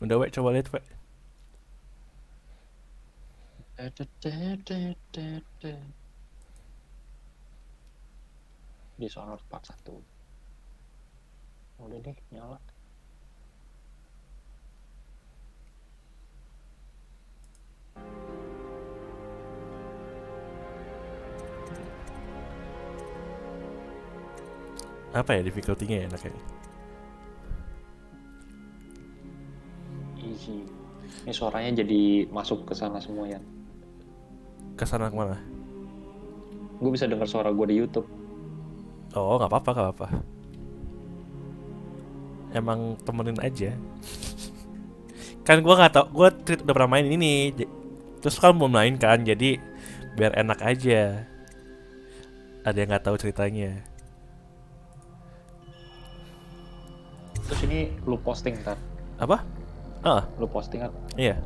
Udah wek, coba lihat wek. DISHONORED part 1. Udah deh, nyala. Apa ya difficulty-nya ya enaknya? Easy. Ini suaranya jadi masuk ke sana semua ya. Kesana kemana? Gue bisa dengar suara gue di YouTube. Oh, nggak apa-apa, nggak apa-apa. Emang temenin aja. Kan gue nggak tau, gue udah pernah main ini. Terus kan belum main kan, jadi biar enak aja. Ada yang nggak tahu ceritanya. Terus ini lu posting ntar? Apa? Ah, Lu posting kan? iya.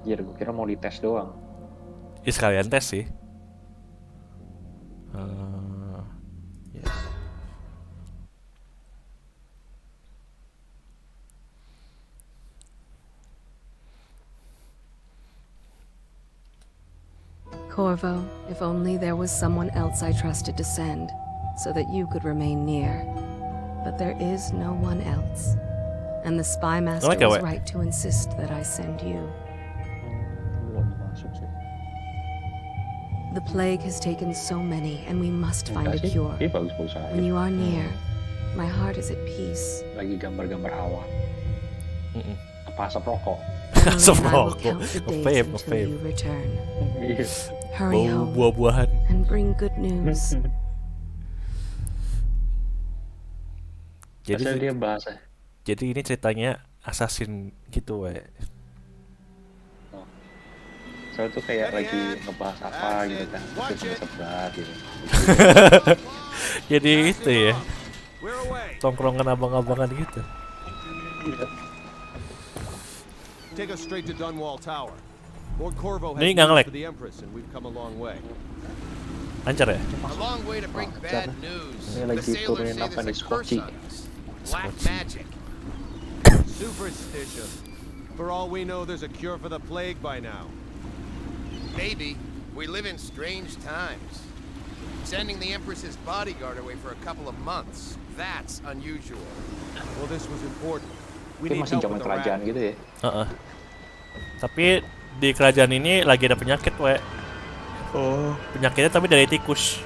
Iya, gue kira mau dites doang. Ya sekalian tes sih. Yes. Corvo, if only there was someone else I trusted to send, so that you could remain near. But there is no one else. And the spy master was right to insist that I send you. Belum masuk sih. The plague has taken so many, and we must find a cure. Iya, bagus-bagus aja. When you are near, my heart is at peace. Lagi gambar-gambar awan. Apa asap rokok? Asap I will rokok. count the days Nge-vape, until nge-vape. you return. Iya. Hurry Bau home buah-buahan. and bring good news. Jadi Asal dia bahasa. Jadi ini ceritanya assassin gitu, we. Soalnya tuh kayak lagi ngebahas apa gitu kan. Terus ngesebat gitu. Jadi itu ya. Tongkrongan abang-abangan gitu. Take us straight to Dunwall Tower. Lord Corvo has Ini nggak nge-lag. news for the Empress and we've come a long way. Lancar ya? A long way to bring bad news. Ini The lagi sailors turunin say apa nih, there's a curse Scotchy. on us. Black magic. Superstition. For all we know, there's a cure for the plague by now. Maybe. We live in strange times. Sending the Empress's bodyguard away for a couple of months. That's unusual. Well, this was important. We Ini need masih help zaman with the kerajaan rat. gitu ya. Tapi di kerajaan ini lagi ada penyakit, we. Oh. Penyakitnya tapi dari tikus.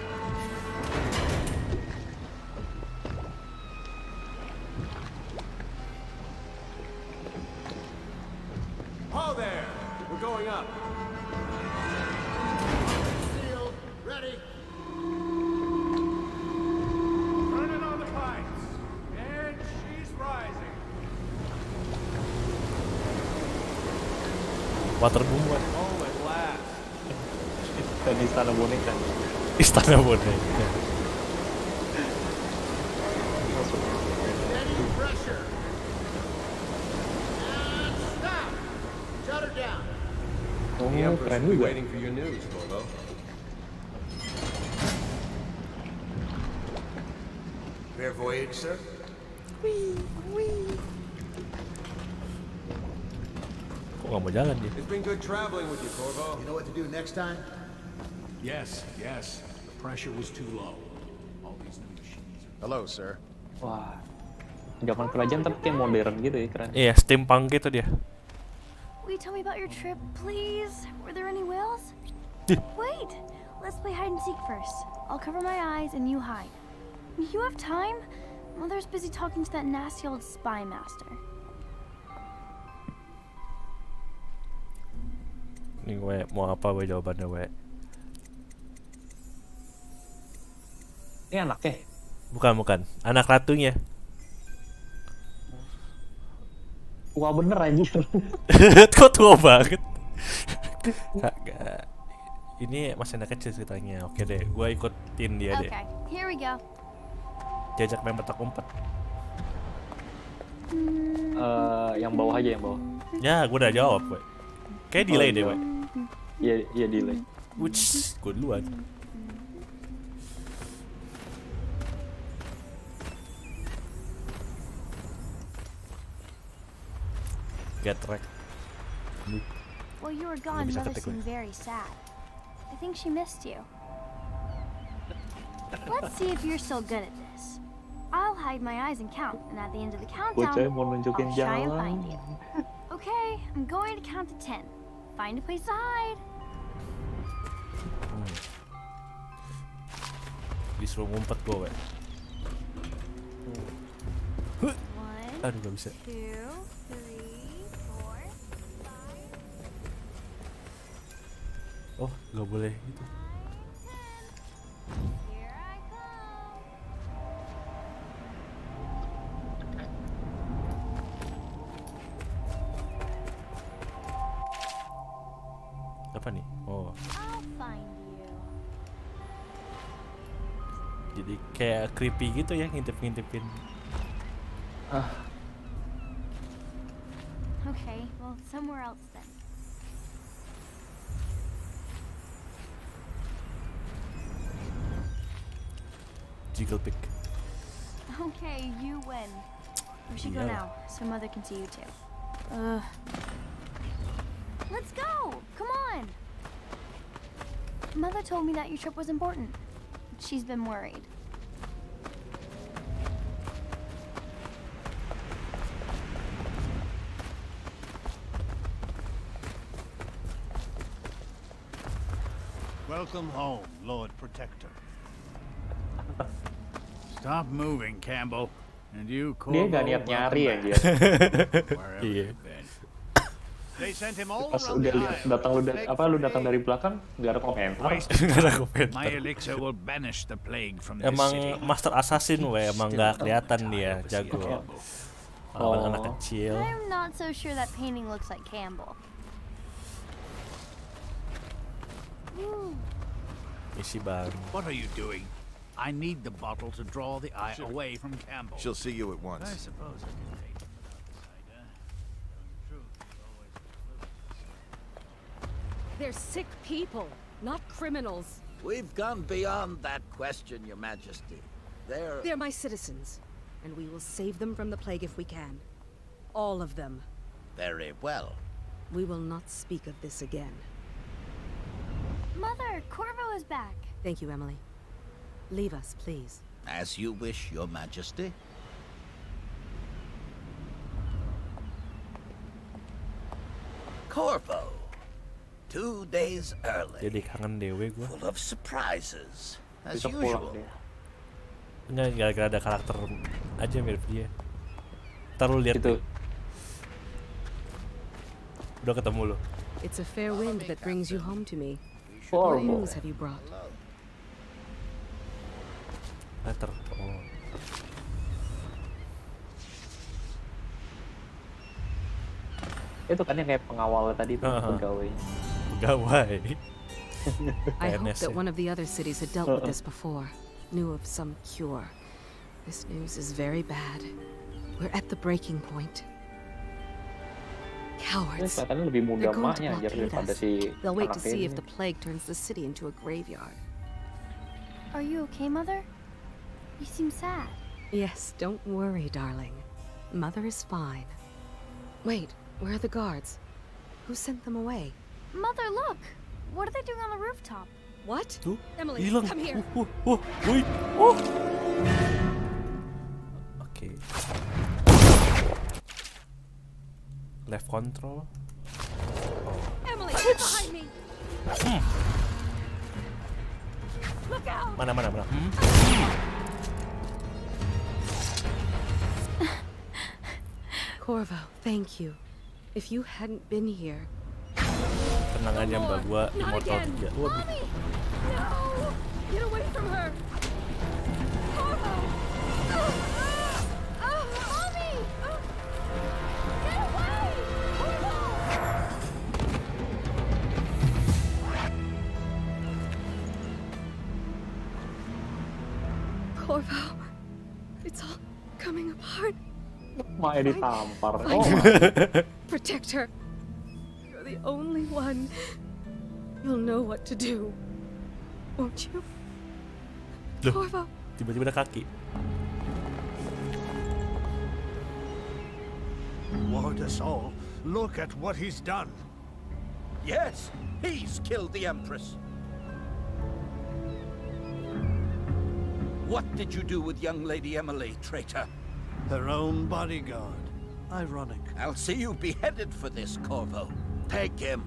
Oh there! We're going up. Sealed. Ready. Turning on the pipes. And she's rising. Waterboom, we. Oh, at last. Dan di istana boneka. Istana boneka. Steady pressure. And stop. Shut her down. Oh, The Empress keren will be juga. waiting for your news, Corvo. Fair voyage, sir. Kok nggak mau jalan dia? It's been good traveling with you, Corvo. You know what to do next time? Yes. The pressure was too low. All these new machines are... Hello, sir. Wah. Zaman kerajaan tapi kayak modern gitu ya, keren. Iya, steampunk gitu dia. Will you tell me about your trip, please? Were there any whales? Wait! Let's play hide and seek first. I'll cover my eyes and you hide. You have time? Mother's busy talking to that nasty old spy master. Nih, we, mau apa we jawabannya, we? Ini anaknya. Bukan. Anak ratunya. Wah, bener anjir. Kok tua banget? Kagak. Ini masih anak kecil ceritanya. Oke deh, gue ikutin dia deh. Okay, here we go. Jajak main petak umpet. Yang bawah aja, yang bawah. Ya, gue udah jawab, we. Kayak delay deh, we. Iya delay. Wuts, gue duluan. Get wrecked. While you were gone, bisa Mother ketik gue. seemed very sad. I think she missed you. Let's see if you're still good at this. I'll hide my eyes and count, and at the end of the Bocah countdown, mau nunjukin I'll try and jalan. find you. Okay, I'm going to count to 10. Find a place to hide. Disuruh ngumpet gue. 1, Aduh gak bisa. 2, 3, 4, 5, Oh gak boleh gitu. 10. Here I come. Apa nih? Oh, I'll find you. jadi kayak creepy gitu ya, ngintip-ngintipin. Okay, well, somewhere else then. Jiggle pick. Okay, you win. We should go Yeah. now, so Mother can see you too. Let's go! Come on! Mother told me that your trip was important. She's been worried. Welcome home, Lord Protector. Stop moving, Campbell. And you, Dia Corvo, gak niat nyari welcome aja. back, wherever Iya. you've been. They sent him all Pas around udah the lihat island. datang lu Beg apa lu for datang aid. dari belakang nggak ada komentar. Waste Nggak ada time. komentar. My elixir will banish the plague from this Emang city. master assassin we, emang nggak kelihatan dia jago. Lawan Oh. anak kecil. I'm not so sure that painting looks like Campbell. Ooh. Isi bang. What are you doing? I need the bottle to draw the eye away from Campbell. She'll see you at I once. suppose I can take it without the cider. Telling the truth is always a little. They're sick people, not criminals. We've gone beyond that question, Your Majesty. They're my citizens, and we will save them from the plague if we can. All of them. Very well. We will not speak of this again. Mother, Corvo is back. Thank you, Emily. Leave us, please. As you wish, Your Majesty. Corvo. 2 days early. Jadi kangen dewe gue. Full of surprises. As Besok pulang usual. dia. Enggak gara-gara ada karakter aja mirip dia. Ntar lu lihat Gitu. deh. Udah ketemu lo. It's a fair wind that brings you home to me. What Horrible. news have you brought? Letter. Oh. Itu kan yang kayak pengawal tadi tuh Uh-huh. pegawai. Pegawai. I hope PNS that ya. one of the other cities had dealt with this before, knew of some cure. This news is very bad. We're at the breaking point. Ini Cowards. kelihatannya lebih muda They're going to emaknya anjir blockade daripada us. si They'll wait to anaknya see ini. if the plague turns the city into a graveyard. Are you okay, Mother? You seem sad. Yes, don't worry, darling. Mother is fine. Wait, where are the guards? Who sent them away? Mother, look! What are they doing on the rooftop? What? Tuh. Emily, Hilang. come here. Wait. Oh. Oke. Left control. Emily, get behind me! Look out! Mana. Corvo, thank you. If you hadn't been here... Tenang aja mbak, gua Not immortal again. 3. Waduh. Mommy! No! Get away from her! Corvo! Mommy! Get away! Corvo! Corvo, it's all coming apart. Maknya ditampar. Find Oh, her. Protect her. You're the only one. You'll know what to do. Won't you? Loh. Corvo. Tiba-tiba ada kaki. Ward us all Look at what he's done. Yes, he's killed the Empress. What did you do with young Lady Emily, traitor? Her own bodyguard. Ironic. I'll see you beheaded for this, Corvo. Take him.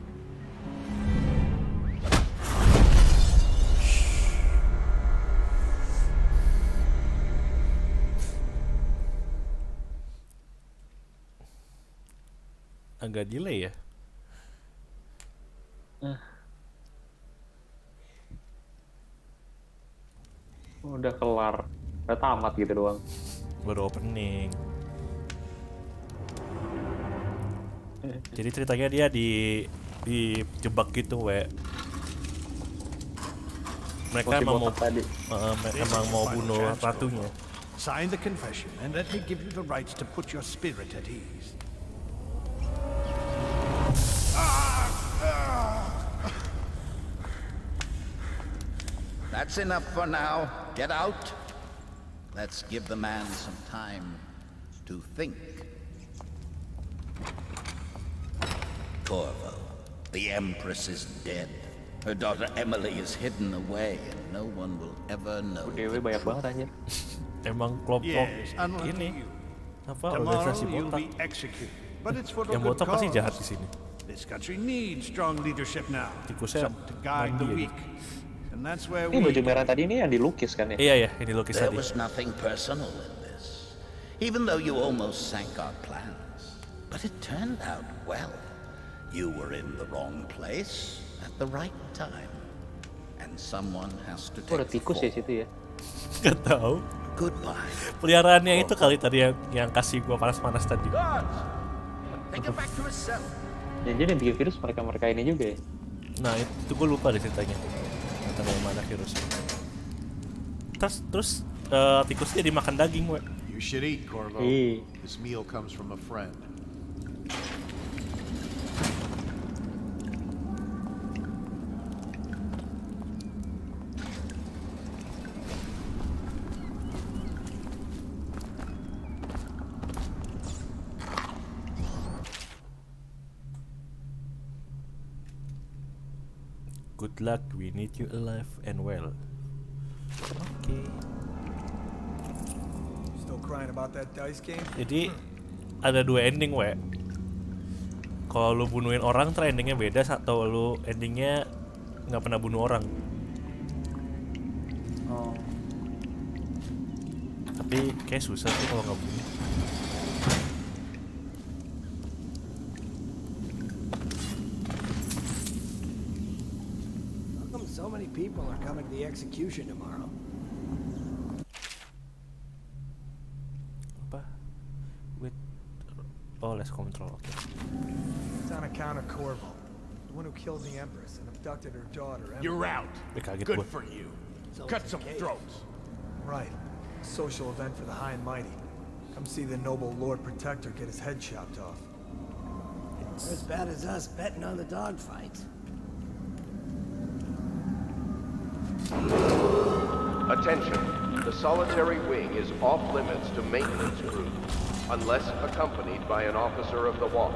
Agak delay ya. Udah kelar, udah tamat gitu doang. Baru opening. Jadi ceritanya dia dijebak gitu, mereka emang mau bunuh ratunya. Sign the confession and let me give you the rights to put your spirit at ease. That's enough for now. Get out. Let's give the man some time to think. Corvo, the Empress is dead. Her daughter Emily is hidden away, and no one will ever know. Dewe banyak banget anjir. Emang kelompok ini apa organisasi botak. Yang botak pasti jahat di sini. This country needs strong leadership now. Tikusnya to guide the mandi weak. And that's where Ini baju merah tadi ini yang dilukis kan ya? Iya, yang dilukis There tadi. was nothing personal in this, even though you almost sank our plans. But it turned out well. You were in the wrong place at the right time, and someone has to Oh, ada take the tikus ya fall. situ ya? Gak tahu. Goodbye. Peliharaannya itu kali tadi yang kasih gua panas-panas tadi. Guards, take him back to his cell. Jangan-jangan yang bikin virus mereka ini juga ya? Nah itu gue lupa deh ceritanya. Tentang yang mana virusnya. Terus tikusnya dimakan daging, You should eat, Corvo. Hey. This meal comes from a friend. Good luck, we need you alive and well. Oke. Still crying about that dice game? Jadi ada dua ending, Kalau lu bunuhin orang, ntar endingnya beda. Atau lu endingnya nggak pernah bunuh orang. Oh. Tapi kayak susah sih kalau nggak bunuh. So many people are coming to the execution tomorrow. Apa? With less control. Okay. It's on account of Corvo, the one who killed the Empress and abducted her daughter. You're out. Kaget Good gua. for you. Cut some throats. Right. A social event for the high and mighty. Come see the noble Lord Protector get his head chopped off. They're as bad as us betting on the dogfight. Attention, the solitary wing is off limits to maintenance crew, unless accompanied by an officer of the watch.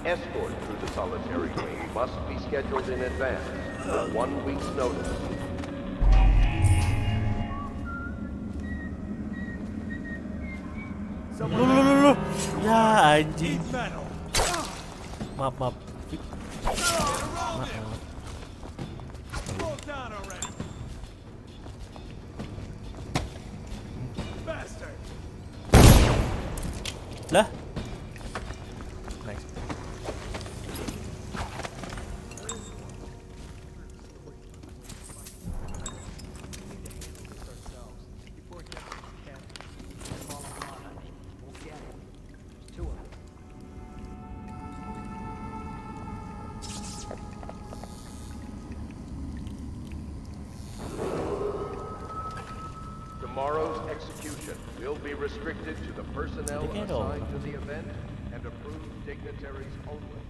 Escort through the solitary wing must be scheduled in advance, with 1 week's notice. Ya anjing. Maaf. Lah. Nice. Tomorrow's execution will be restricted to the personnel assigned to the event and approved dignitaries only.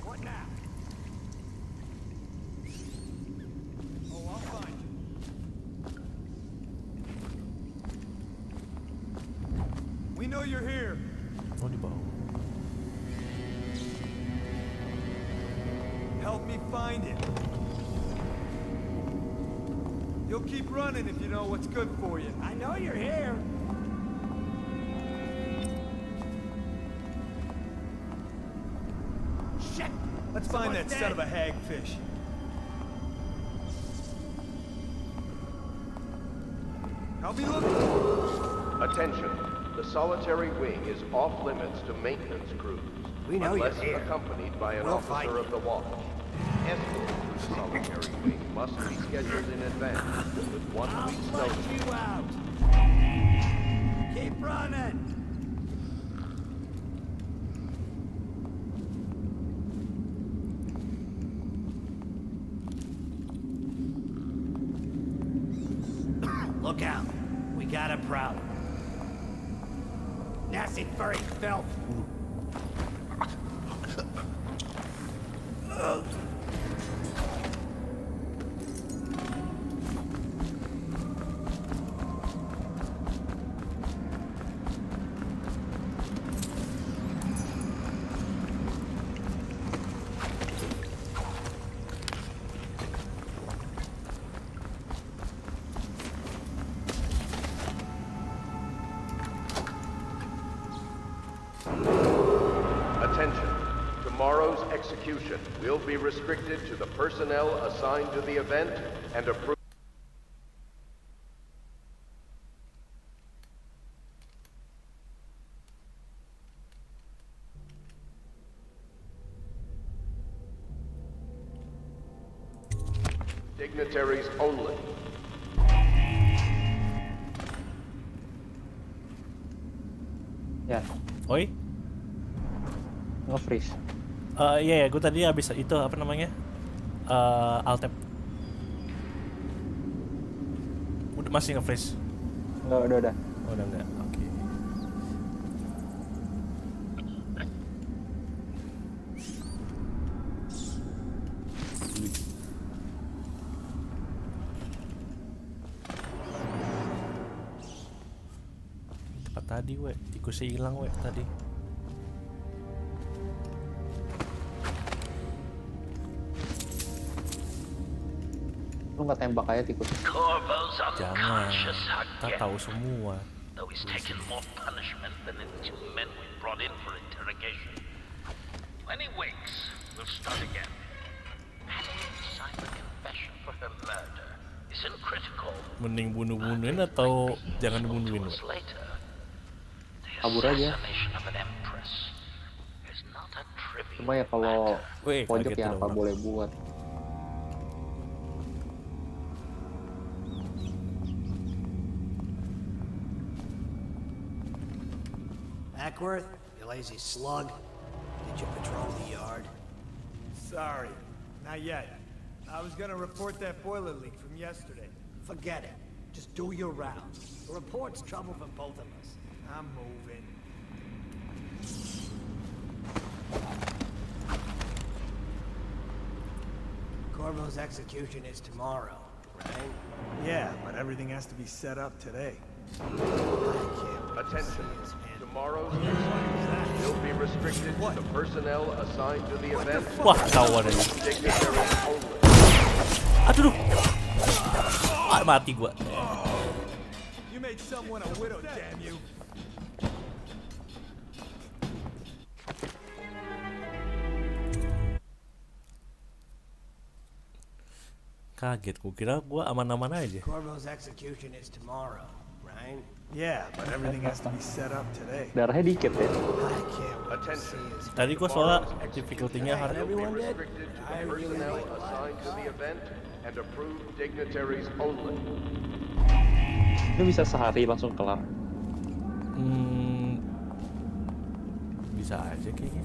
What now? Oh, I'll find you. Help me find it. You'll keep running if you know what's good for you. I know you're here. Shit! Let's find that son of a hagfish. Help me look. Attention. The solitary wing is off limits to maintenance crews. We know unless you're here. accompanied by an We'll find officer of the watch. Escort to the solitary wing must be scheduled in advance with 1 week's Let notice. you out. Keep running. Look out. We got a problem. Nasty furry filth. Attention. Tomorrow's execution will be restricted to the personnel assigned to the event and approved. Dignitaries only. Ya, Oi? nge-freeze. Iya, gue tadi habis itu apa namanya? Alt tab. Udah masih nge-freeze. Enggak, udah. Oh, udah enggak. Oke. Tempat tadi, we. Tikusnya hilang, we, tadi. Lu nggak tembak aja tikus. Jangan. Kita tahu semua. Though he's taken more punishment than the 2 men we brought in for interrogation. When he wakes, we'll start again. Having signed a confession for her murder isn't critical. Mending bunuh-bunuhin atau jangan dibunuhin? Years later, the Kabur aja. assassination of an empress is not a trivial Cuma ya kalau Wih, pojok kaget yang dong, apa Bang. boleh buat. Ackworth, you lazy slug. Did you patrol the yard? Sorry, not yet. I was gonna report that boiler leak from yesterday. Forget it. Just do your rounds. The report's trouble for both of us. I'm moving. Corvo's execution is tomorrow, right? Yeah, but everything has to be set up today. Attention. Tomorrow's execution will be restricted to the personnel assigned to the event. Wah, ketahuan ini. Dignitaries only. Aduh. Mati gua. You made someone a widow, damn you. Kaget, gua kira gua aman-aman aja. Corvo's execution is tomorrow, right? Yeah, but everything has to be set up today. Darahnya dikit ya. I can't wait to see Attention. his Tadi gua soalnya difficulty-nya hard. Everyone did? Restricted to I the really personnel like assigned to the event and approved dignitaries only. Itu bisa sehari langsung kelar. Bisa aja kayaknya.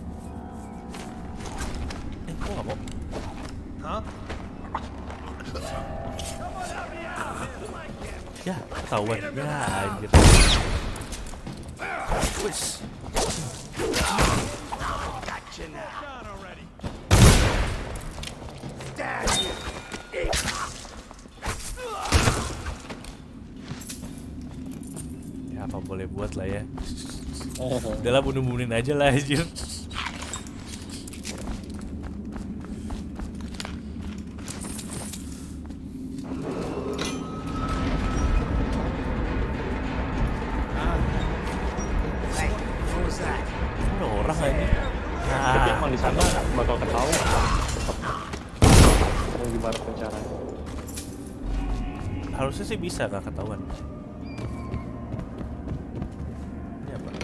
Kok nggak mau? Huh? Ya, ketahuan. Ya, anjir. Wis. Gotcha now. Down already. Damn you! Ya, apa boleh buat lah ya. Udahlah, bunuh-bunuhin aja lah anjir. gambar pencarian. Harusnya sih bisa, nggak ketahuan. Ini apa?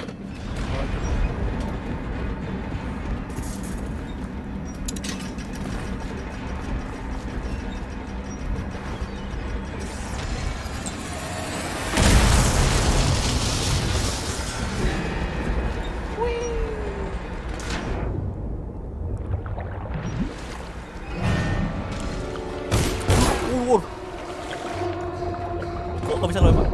Kok nggak bisa lewat?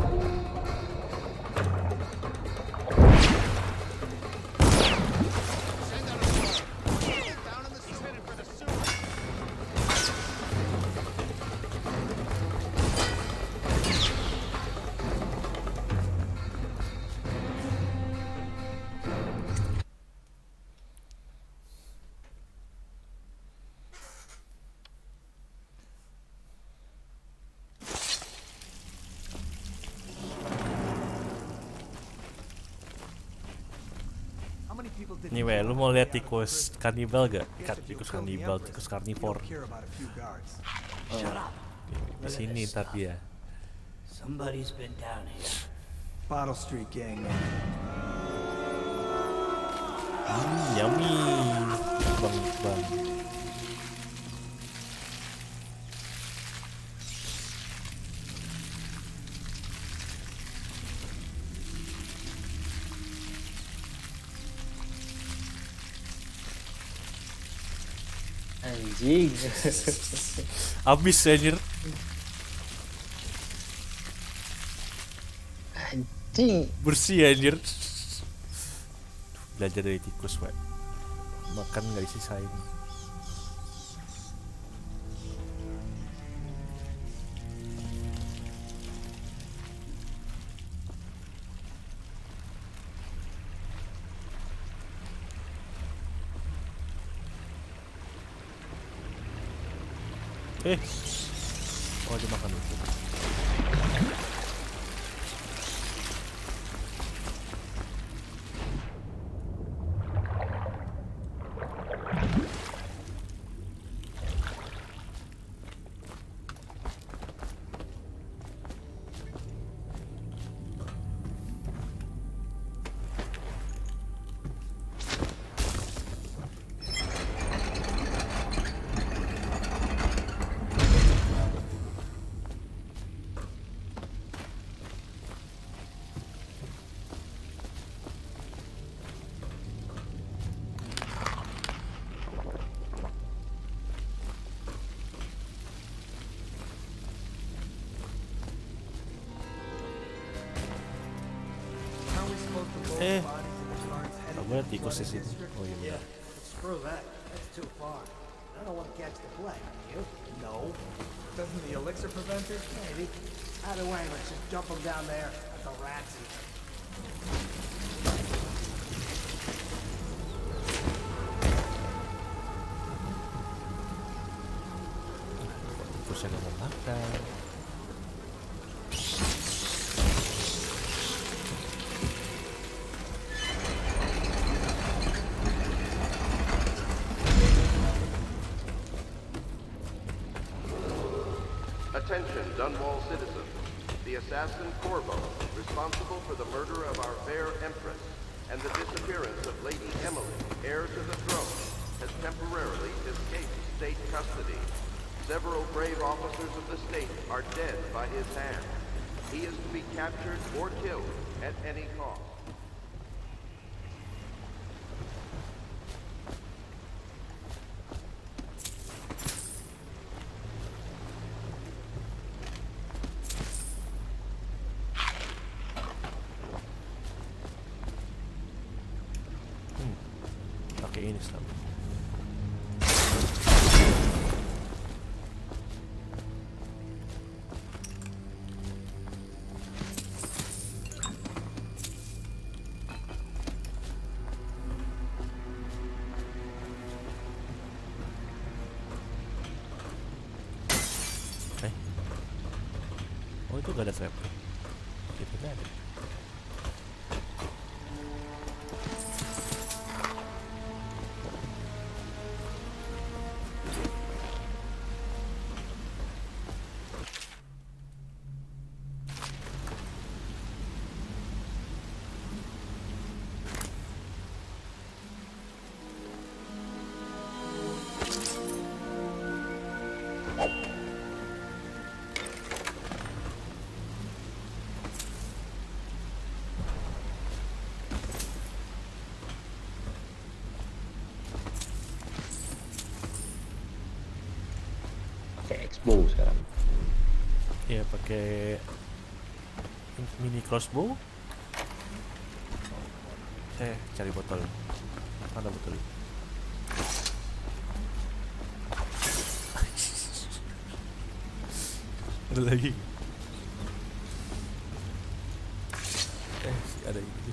Nih weh, lu mau lihat tikus kanibal gak? Tikus kanibal, tikus karnivor. Di sini ntar dia. Somebody's been down here. Bottle Street gang, man. Yummy. Bang. Anjing. Abis anjir. Anjing. Bersih anjir. Belajar dari tikus, weh. Makan nggak disisain. Oh dia makan itu. Gue tikus di sini. Oh iya. Screw that. That's too far. I don't want to catch the plague. You? No. Doesn't the elixir prevent it? Maybe. Either way, let's just dump them down there. Let the rats eat them. Tikusnya gak mau makan. Attention, Dunwall citizens. The assassin Corvo, responsible for the murder of our fair Empress and the disappearance of Lady Emily, heir to the throne, has temporarily escaped state custody. Several brave officers of the state are dead by his hand. He is to be captured or killed at any cost. Pakai ini selama. Oh itu gak ada trap. Gitu gak ada. Kayak Expo sekarang. Iya, pakai mini crossbow. Cari botol. Mana botol? Ada lagi. Ada ini.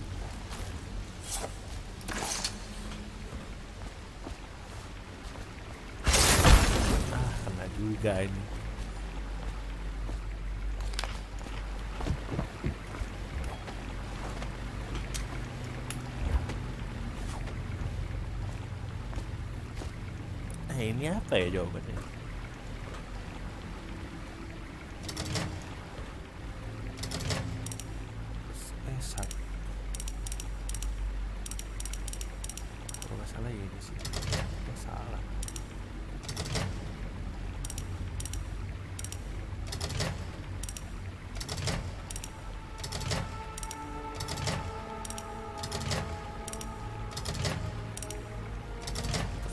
Kena juga ini. Ini apa ya jawabannya? Satu. Kalau nggak salah ya ini sih. Nggak salah.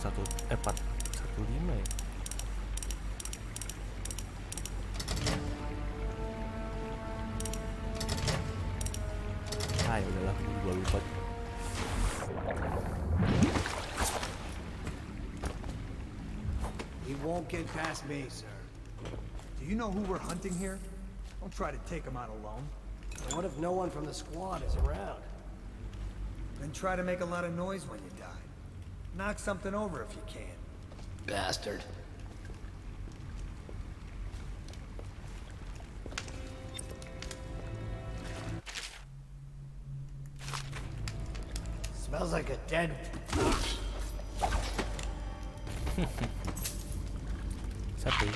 Satu, 415 ya. Ya udahlah, gue lupa. He won't get past me, sir. Do you know who we're hunting here? Don't try to take him out alone. And what if no one from the squad is around? Then try to make a lot of noise when you die. Knock something over if you can. Bastard. Smells like a dead... Satu.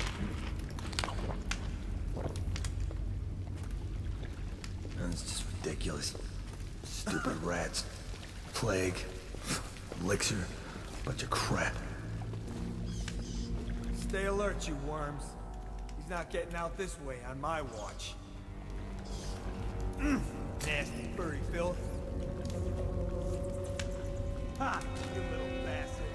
That's just ridiculous. Stupid rats. Plague. Elixir. Bunch of crap. Stay alert, you worms. He's not getting out this way on my watch. Nasty furry filth. Ha! You little bastard.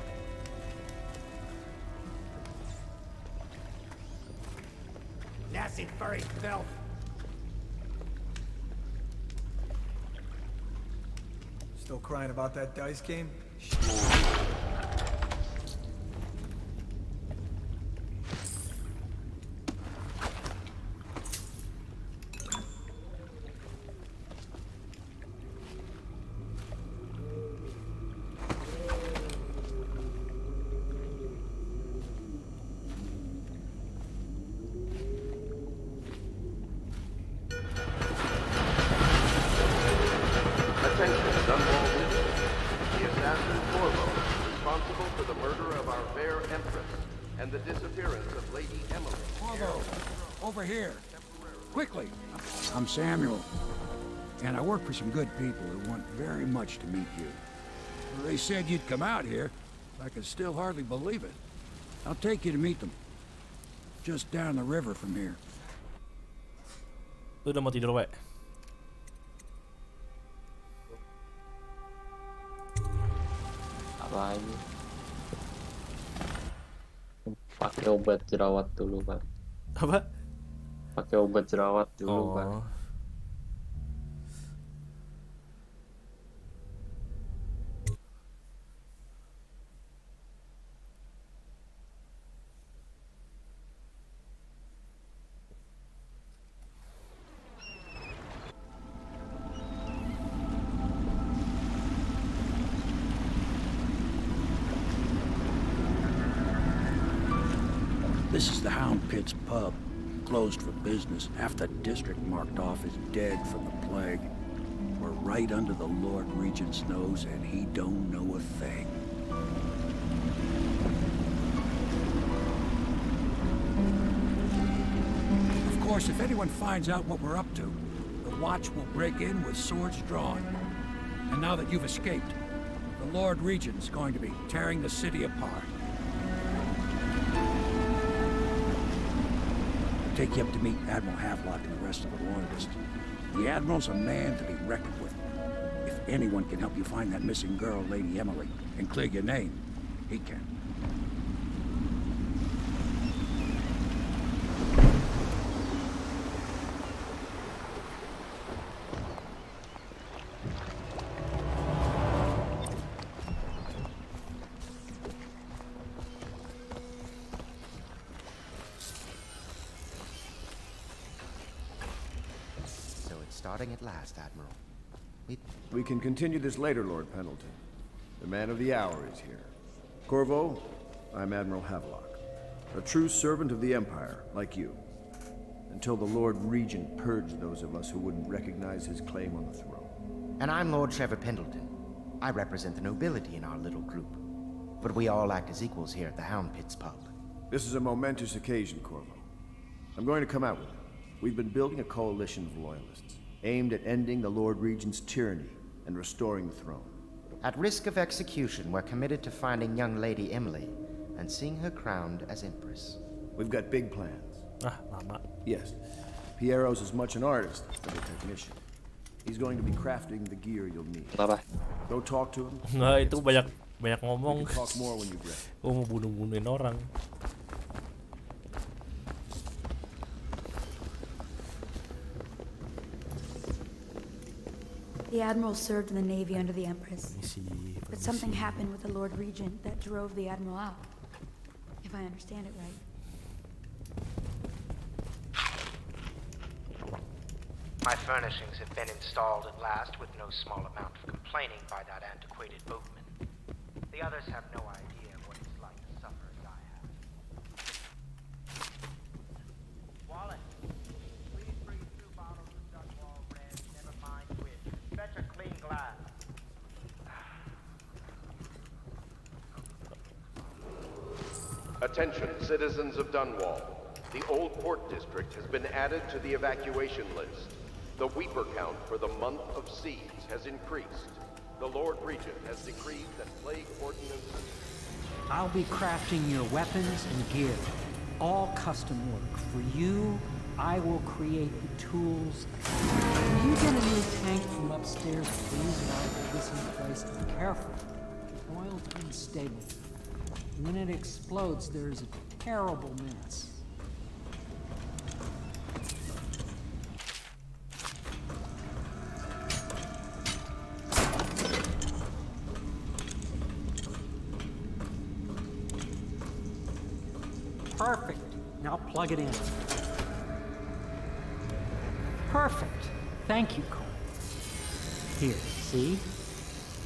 Nasty furry filth. Still crying about that dice game? I'm Samuel, and I work for some good people who want very much to meet you. They said you'd come out here. I can still hardly believe it. I'll take you to meet them. Just down the river from here. Lu udah mau tidur, Wek? Apa aja? Pakai obat jerawat dulu, Pak. Apa? Pakai obat jerawat dulu, Pak. This is the Hound Pits Pub. Closed for business. Half the district marked off as dead from the plague. We're right under the Lord Regent's nose, and he don't know a thing. Of course, if anyone finds out what we're up to, the Watch will break in with swords drawn. And now that you've escaped, the Lord Regent's going to be tearing the city apart. Take you up to meet Admiral Havelock and the rest of the Loyalists. The Admiral's a man to be reckoned with. If anyone can help you find that missing girl, Lady Emily, and clear your name, he can. starting at last, Admiral. We can continue this later, Lord Pendleton. The man of the hour is here. Corvo, I'm Admiral Havelock, a true servant of the Empire, like you. Until the Lord Regent purged those of us who wouldn't recognize his claim on the throne. And I'm Lord Trevor Pendleton. I represent the nobility in our little group. But we all act as equals here at the Hound Pits Pub. This is a momentous occasion, Corvo. I'm going to come out with it. We've been building a coalition of loyalists, aimed at ending the Lord Regent's tyranny and restoring the throne. At risk of execution, we're committed to finding young Lady Emily and seeing her crowned as Empress. We've got big plans. Lama. Yes. Piero's as much an artist as a technician. He's going to be crafting the gear you'll need. Go talk to him. Nah, itu banyak ngomong. You can talk more when you're ready. Oh, mau bunuhin orang. The Admiral served in the Navy under the Empress. But something happened with the Lord Regent that drove the Admiral out. If I understand it right. My furnishings have been installed at last with no small amount of complaining by that antiquated boatman. The others have no idea what it's like to suffer as I have. Wallace, please bring 2 bottles of Dunwall Red, never mind which. Fetch a clean glass. Attention, citizens of Dunwall. The Old Port District has been added to the evacuation list. The Weeper count for the month of siege has increased. The Lord Regent has decreed that plague ordinances... I'll be crafting your weapons and gear. All custom work. For you, I will create the tools. When you get a new tank from upstairs, please wipe this in place. Be careful. Oil's unstable. When it explodes, there's a terrible mess. Perfect. Now plug it in. Perfect. Thank you, Cole. Here, see?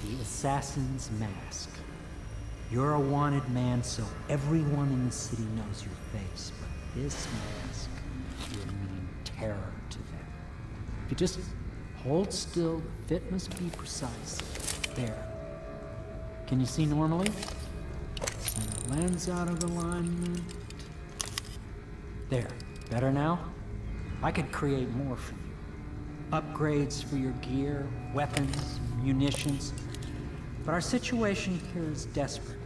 The assassin's mask. You're a wanted man, so everyone in the city knows your face. But this mask will mean terror to them. If you just hold still, the fit must be precise. There. Can you see normally? Send the lens out of alignment. There. Better now? I could create more for you. Upgrades for your gear, weapons, munitions. But our situation here is desperate.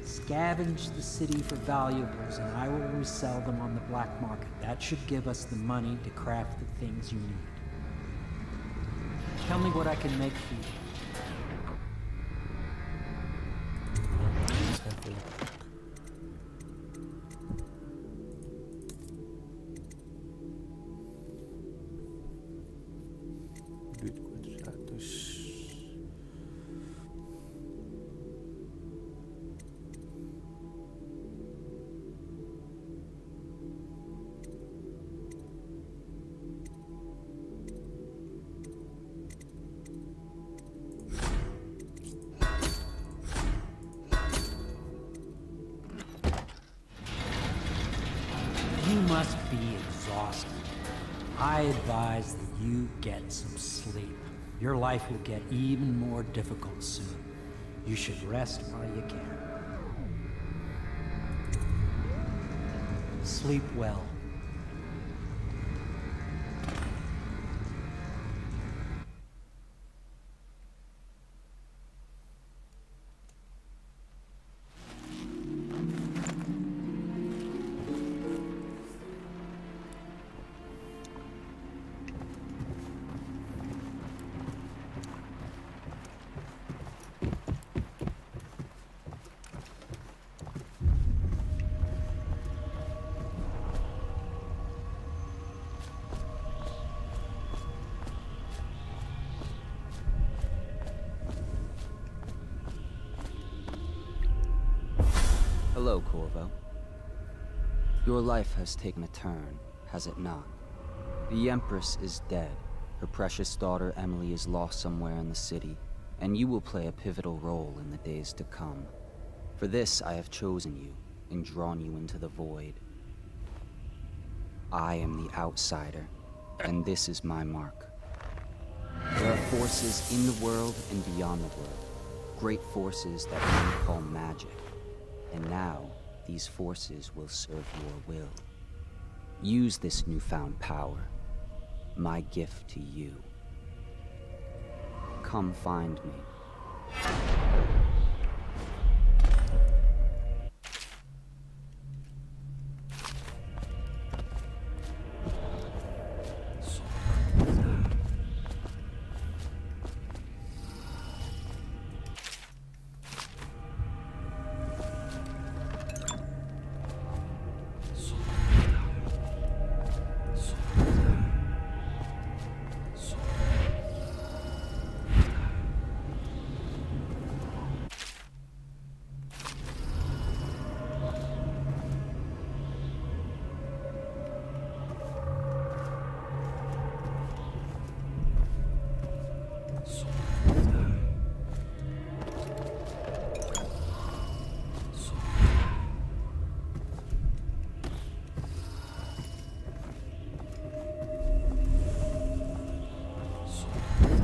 Scavenge the city for valuables and I will resell them on the black market. That should give us the money to craft the things you need. Tell me what I can make for you. You must be exhausted. I advise that you get some sleep. Your life will get even more difficult soon. You should rest while you can. Sleep well. Hello, Corvo. Your life has taken a turn, has it not? The Empress is dead, Her precious daughter Emily is lost somewhere in the city, and you will play a pivotal role in the days to come. For this I have chosen you and drawn you into the void. I am the outsider, and this is my mark. There are forces in the world and beyond the world, great forces that men call magic. And now, these forces will serve your will. Use this newfound power, my gift to you. Come find me.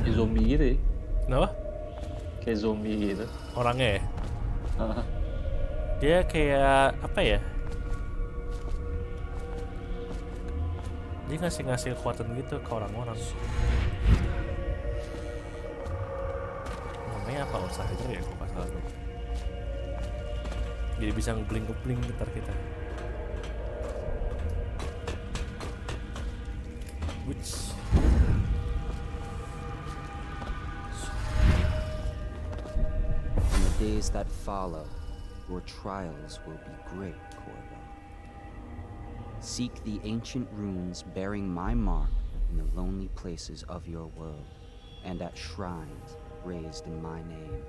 Kayak zombie gitu ya. Kenapa? Kayak zombie gitu. Orangnya ya? Dia kayak apa ya? Dia ngasih kekuatan gitu ke orang-orang. Namanya apa? Outsider ya kalau nggak salah tuh. Jadi bisa ngebling-ngebling gitar kita. Which In the days that follow, your trials will be great, Corvo. Seek the ancient runes bearing my mark in the lonely places of your world, and at shrines raised in my name.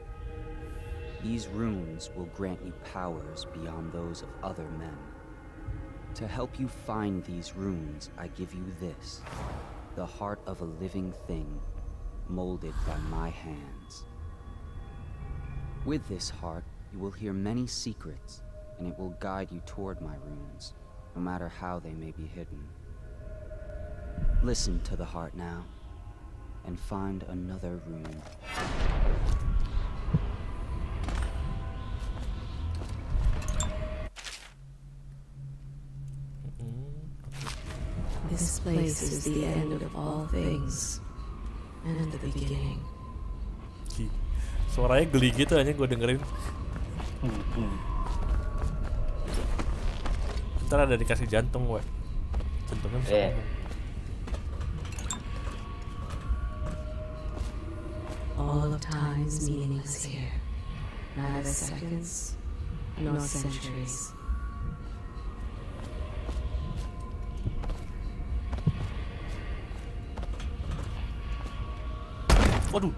These runes will grant you powers beyond those of other men. To help you find these runes, I give you this, the heart of a living thing, molded by my hands. With this heart, you will hear many secrets, and it will guide you toward my runes, no matter how they may be hidden. Listen to the heart now, and find another rune. This place is the end of all things, and the beginning. Suaranya geli gitu aja gue dengerin. Ntar ada dikasih jantung, gue. Jantungnya bisa ngomong. All of time is meaningless here. Neither seconds nor centuries. Waduh.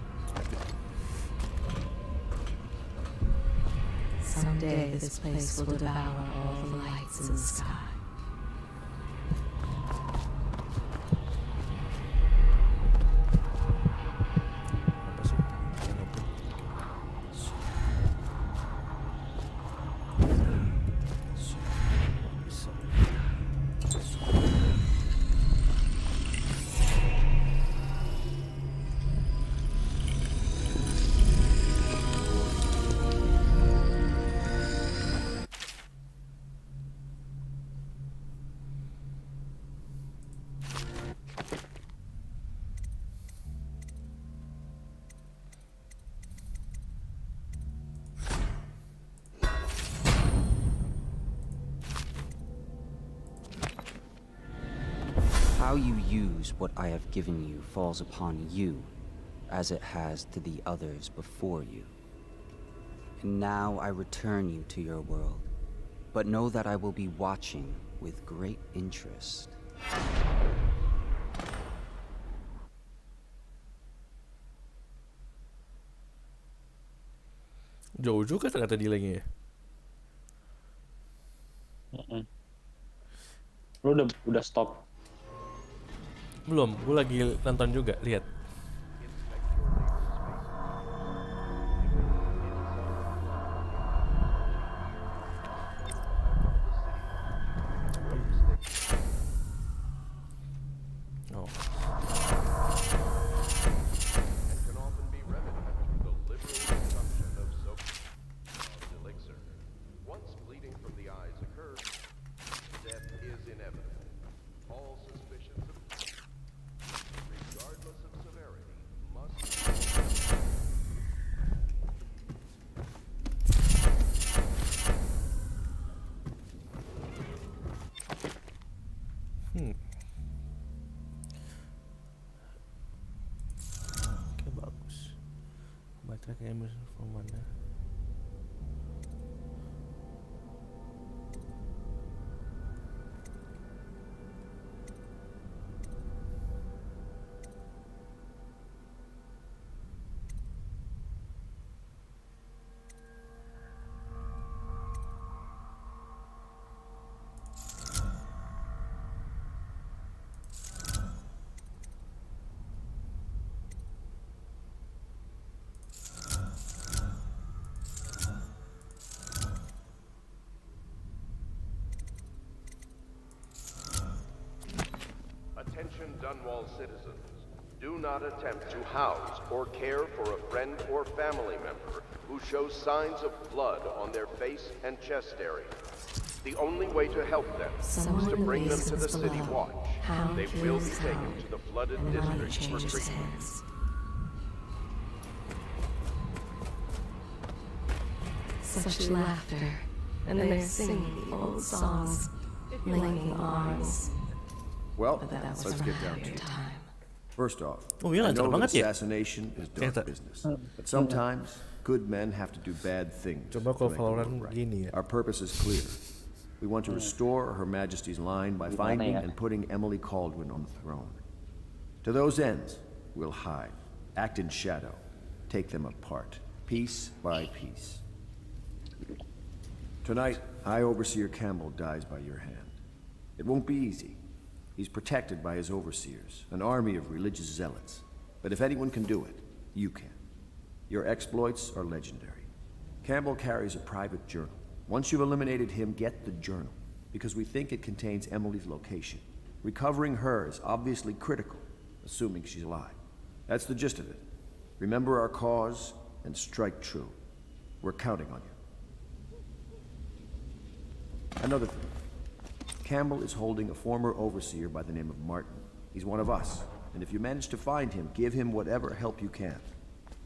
Someday this place will devour all the lights in the sky. How you use what I have given you falls upon you, as it has to the others before you. And now I return you to your world, but know that I will be watching with great interest. Jauh juga ternyata delaynya ya. Lu udah stop. Belum, gue lagi nonton juga, lihat. Oh. Can often be remedied through the liberal consumption of soap elixir. Once bleeding from the eyes occurs, death is inevitable. All suspicions of regardless of severity, must Oke, bagus. Baterai kayaknya mana? Attention Dunwall citizens. Do not attempt to house or care for a friend or family member who shows signs of blood on their face and chest area. The only way to help them is to bring them to the City Watch. They will be taken to the flooded district for treatment. Such laughter, and they're singing the old songs, linking arms. Well, But that was let's from get a down to happier it. time. First off, Oh, iya, I lancar know that banget ya. assassination is dark Ternyata. business, but sometimes good men have to do bad things. Coba to kalau make the Valorant world right. gini ya. Our purpose is clear. We want to restore Her Majesty's line by finding and putting Emily Kaldwin on the throne. To those ends, we'll hide, act in shadow, take them apart, piece by piece. Tonight, High Overseer Campbell dies by your hand. It won't be easy. He's protected by his overseers, an army of religious zealots. But if anyone can do it, you can. Your exploits are legendary. Campbell carries a private journal. Once you've eliminated him, get the journal, because we think it contains Emily's location. Recovering her is obviously critical, assuming she's alive. That's the gist of it. Remember our cause and strike true. We're counting on you. Another thing. Campbell is holding a former overseer by the name of Martin. He's one of us, and if you manage to find him, give him whatever help you can.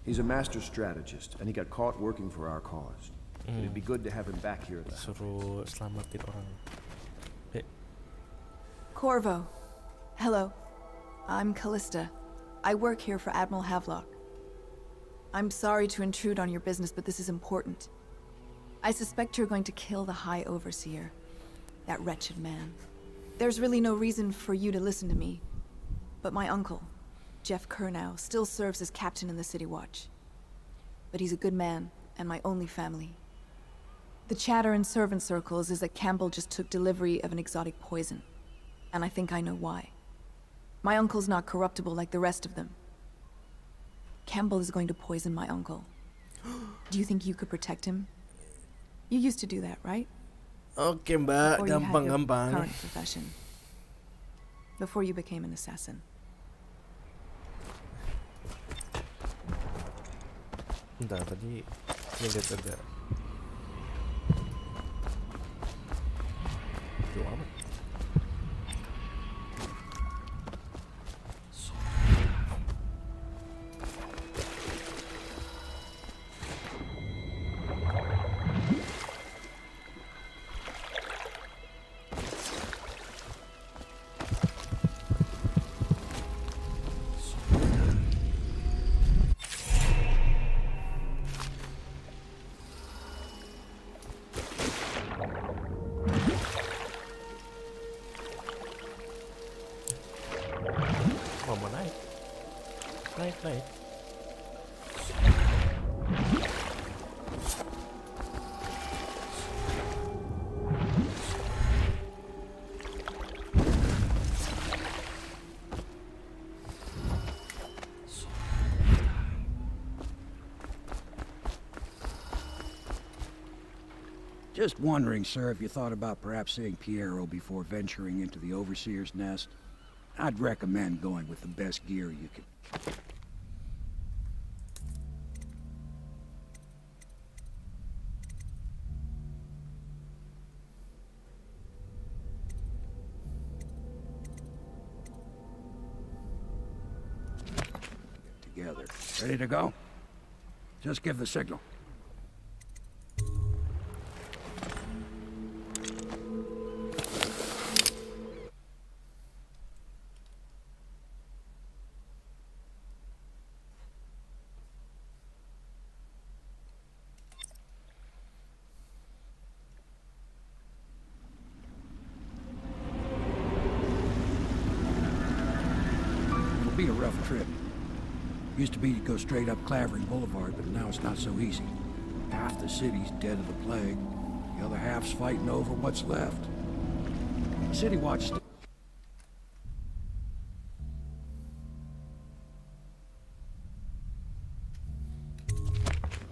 He's a master strategist, and he got caught working for our cause. It'd be good to have him back here at the Suruh selamatin orang. Corvo. Hello. I'm Callista. I work here for Admiral Havelock. I'm sorry to intrude on your business, but this is important. I suspect you're going to kill the High Overseer. That wretched man. There's really no reason for you to listen to me. But my uncle, Jeff Kernow, still serves as captain in the City Watch. But he's a good man, and my only family. The chatter in servant circles is that Campbell just took delivery of an exotic poison. And I think I know why. My uncle's not corruptible like the rest of them. Campbell is going to poison my uncle. Do you think you could protect him? You used to do that, right? Oke mbak, Before you had your gampang-gampang. current profession. Before you became an assassin. Bentar, tadi lihat ada. Tuh apa? Oh, mau naik. Naik. Just wondering, sir, if you thought about perhaps seeing Piero before venturing into the Overseer's nest. I'd recommend going with the best gear you can. Together. Ready to go? Just give the signal. It'll be a rough trip. Used to be to go straight up Clavering Boulevard, but now it's not so easy. Half the city's dead of the plague. The other half's fighting over what's left. City Watch...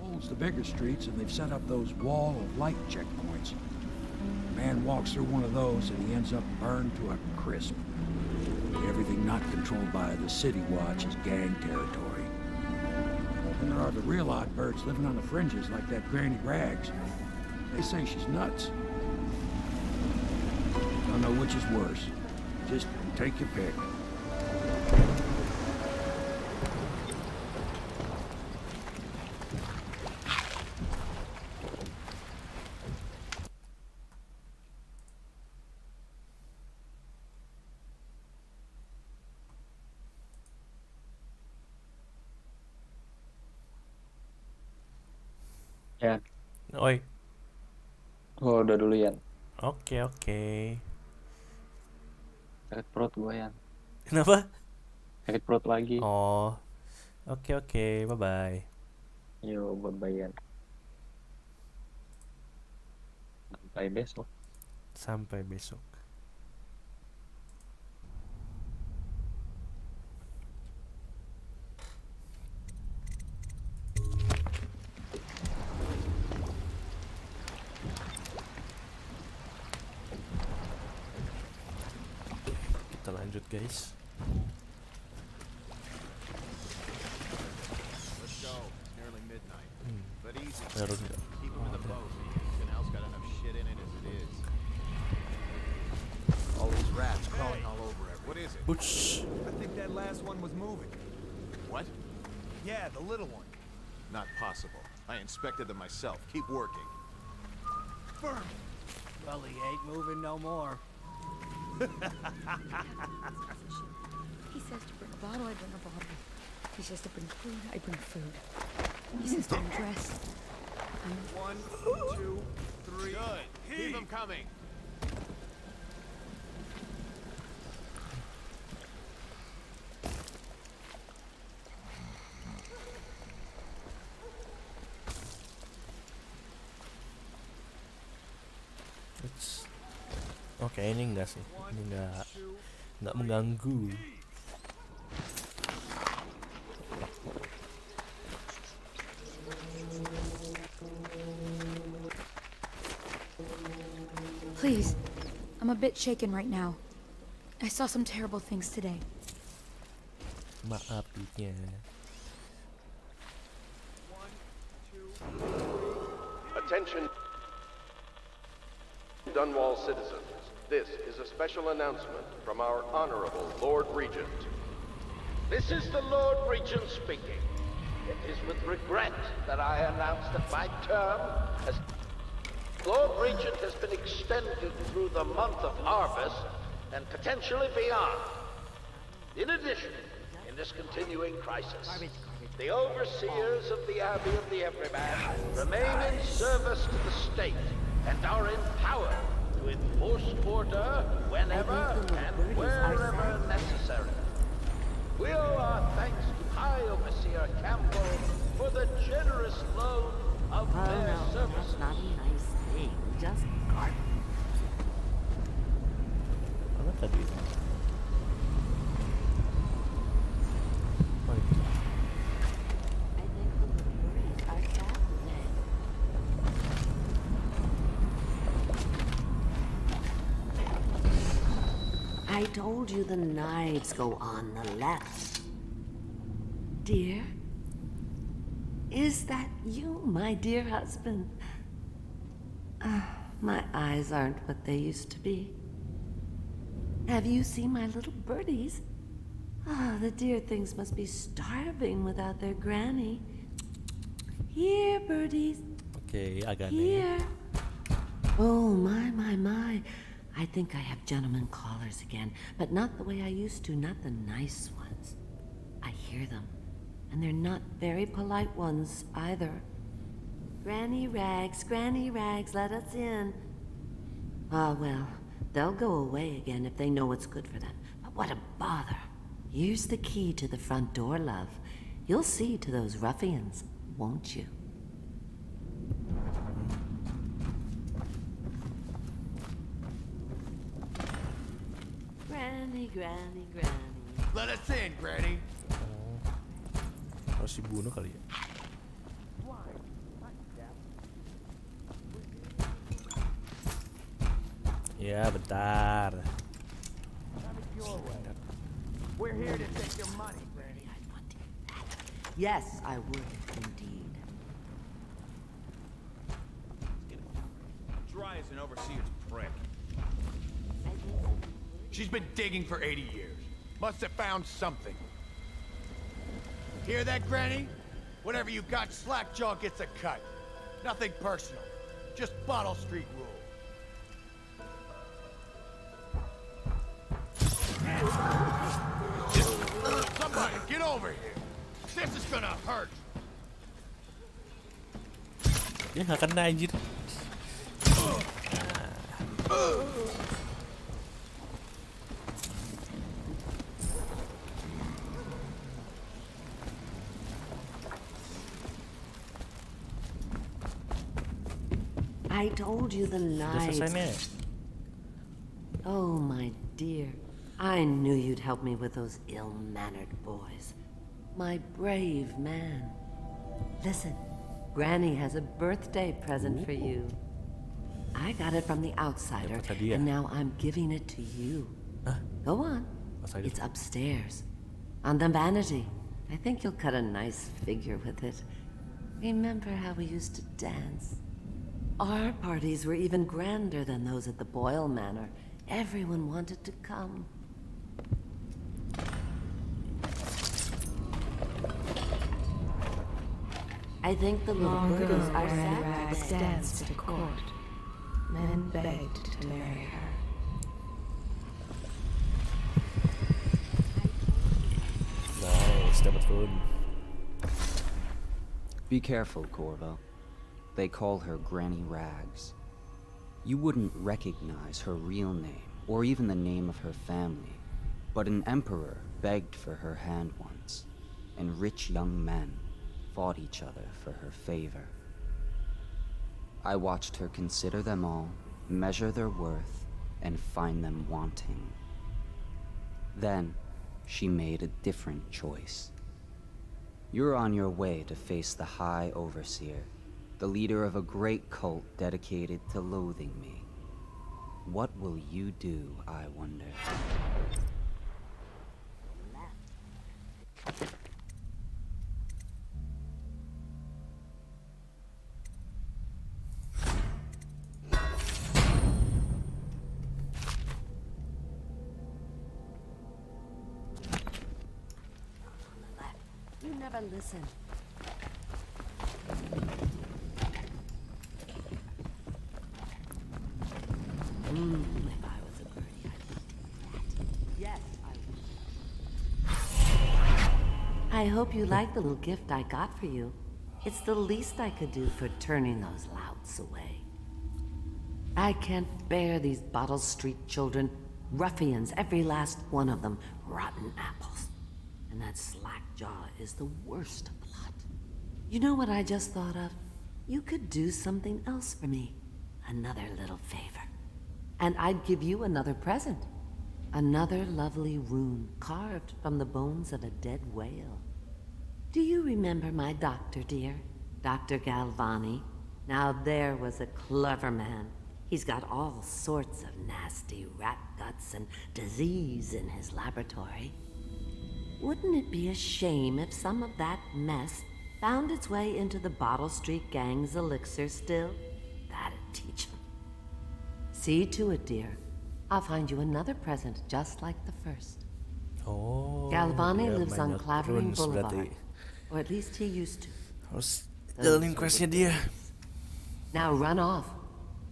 holds the bigger streets, and they've set up those wall of light checkpoints. A man walks through one of those, and he ends up burned to a crisp. Everything not controlled by the City Watch is gang territory. And there are the real odd birds living on the fringes like that Granny Rags. They say she's nuts. Don't know which is worse. Just take your pick. Yan. Oi. Gua udah dulu, Yan. Oke. Sakit perut gua, Yan. Kenapa? Sakit perut lagi. Oh. Oke. Bye-bye. Yo, bye-bye, Yan. Sampai besok. Sampai besok. Kita lanjut, guys. Let's go. It's nearly midnight. But easy. Baru nggak? Keep them in the boat. Canal's got enough shit in it as it is. All these rats crawling all over everything. What is it? Boots. I think that last one was moving. What? Yeah, the little one. Not possible. I inspected them myself. Keep working. Firm. Well, he ain't moving no more. He says to bring a bottle, I bring a bottle. He says to bring food, I bring food. He says to undress. 1, 2, 3. Good. Keep them coming. Oke, ini enggak sih. Ini enggak mengganggu. Please, I'm a bit shaken right now. I saw some terrible things today. Maaf, duitnya. Attention, Dunwall citizens. This is a special announcement from our Honorable Lord Regent. This is the Lord Regent speaking. It is with regret that I announce that my term as Lord Regent has been extended through the month of harvest and potentially beyond. In addition, in this continuing crisis, the overseers of the Abbey of the Everyman remain in service to the state and are empowered to enforce order whenever and wherever necessary. We owe our thanks to High Overseer Campbell for the generous loan of their services. That's not a nice thing. Just garbage. Apa tadi itu? Oh, itu. I think the deliveries are that way. I told you the knives go on the left. Dear? Is that you, my dear husband? My eyes aren't what they used to be. Have you seen my little birdies? The dear things must be starving without their granny. Here, birdies. Okay, agak Here. Oh, my. I think I have gentlemen callers again, but not the way I used to, not the nice ones. I hear them, and they're not very polite ones either. Granny Rags, let us in. Ah, well, they'll go away again if they know what's good for them. But what a bother. Here's the key to the front door, love. You'll see to those ruffians, won't you? Granny. Let us in, Granny. Harus dibunuh kali ya. Ya, bentar. We're here to take your money, Granny. Yes, I would indeed. Dry as an overseer's prick. She's been digging for 80 years. Must have found something. Hear that, Granny? Whatever you got, Slackjaw gets a cut. Nothing personal. Just Bottle Street rules. Somebody, get over here. This is gonna hurt. Dia nggak kena anjir. I told you the knives. Sudah selesai nih. Oh, my dear. I knew you'd help me with those ill-mannered boys. My brave man. Listen, Granny has a birthday present for you. I got it from the outsider, and now I'm giving it to you. Go on. It's upstairs. On the vanity. I think you'll cut a nice figure with it. Remember how we used to dance? Our parties were even grander than those at the Boyle Manor. Everyone wanted to come. I think the little birdies are sad. Danced at court. Men begged to marry her. Nice, dapat pun. Be careful, Corvo. They call her Granny Rags. You wouldn't recognize her real name, or even the name of her family, but an emperor begged for her hand once, and rich young men fought each other for her favor. I watched her consider them all, measure their worth, and find them wanting. Then, she made a different choice. You're on your way to face the High Overseer, the leader of a great cult dedicated to loathing me. What will you do, I wonder? You never listen. If I was a birdie, I'd want to eat that. Yes, I would. I hope you like the little gift I got for you. It's the least I could do for turning those louts away. I can't bear these Bottle Street children. Ruffians, every last one of them. Rotten apples. And that Slackjaw is the worst lot. You know what I just thought of? You could do something else for me. Another little favor. And I'd give you another present. Another lovely rune carved from the bones of a dead whale. Do you remember my doctor, dear? Dr. Galvani? Now there was a clever man. He's got all sorts of nasty rat guts and disease in his laboratory. Wouldn't it be a shame if some of that mess found its way into the Bottle Street Gang's elixir still? That'd teach him. See to it, dear. I'll find you another present just like the first. Oh, Galvani dia lives on banyak Clavering runes Boulevard. berarti. Or at least he used to. Harus Those jalanin were questnya the dia. days. Now run off.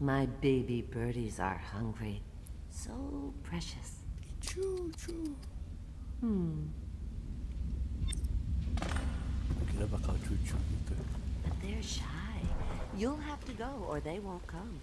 My baby birdies are hungry. So precious. Choo choo. Kira bakal cucu gitu. But they're shy. You'll have to go or they won't come.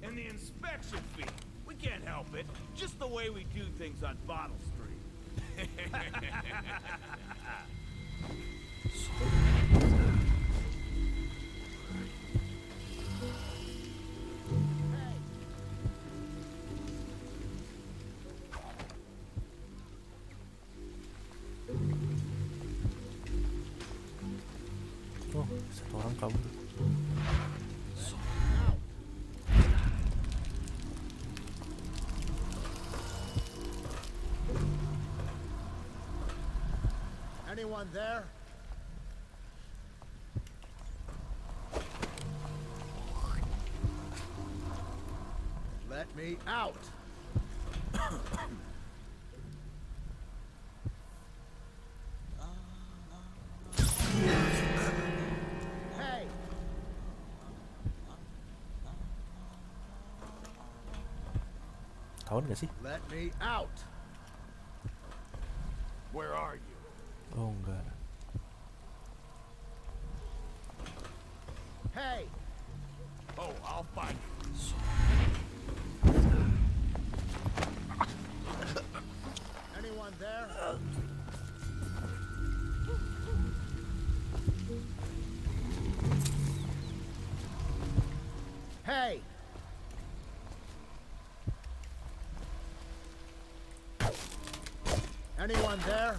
And the inspection fee. We can't help it. Just the way we do things on Bottle Street. Oh, satu orang kabur. Anyone there? Let me out. Hey! Tahun gak sih? Let me out. Where are you? Oh enggak. Hey! Oh, I'll find you. Anyone there? Hey! Anyone there?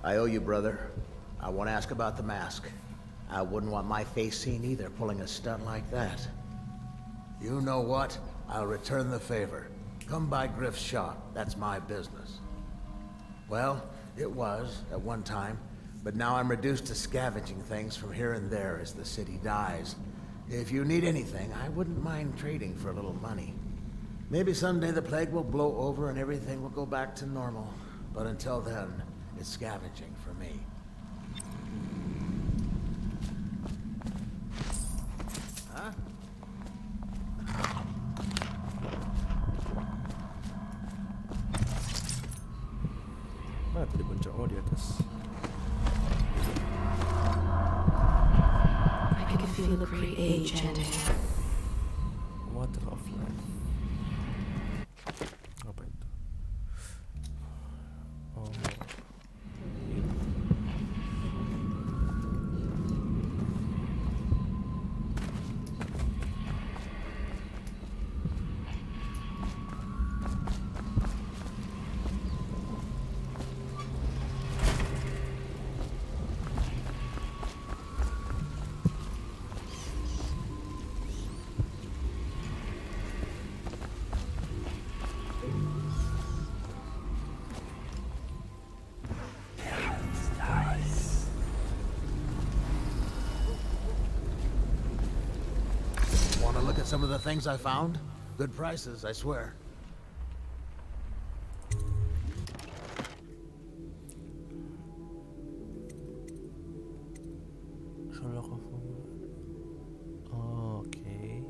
I owe you, brother. I want to ask about the mask. I wouldn't want my face seen either, pulling a stunt like that. You know what? I'll return the favor. Come by Griff's shop. That's my business. Well, it was at one time, but now I'm reduced to scavenging things from here and there as the city dies. If you need anything, I wouldn't mind trading for a little money. Maybe someday the plague will blow over and everything will go back to normal. But until then, it's scavenging for me. Huh? Mana tadi muncul? Oh, di atas. I can feel a great age ending. Water of life. Apa itu? Oh. at some of the things I found? Good prices, I swear. Oke.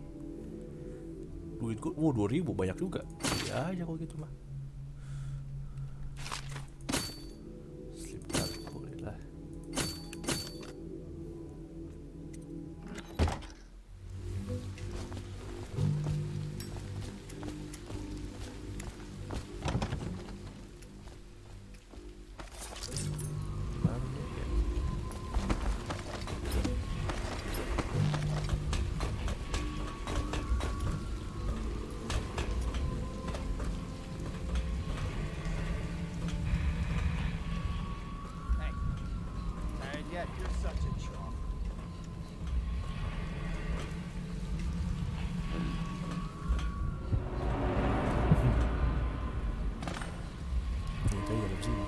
Duit gue, 2000 banyak juga. Ya aja kok gitu mah. Slip card boleh lah. Yet you're such a chump. Itu ya sih.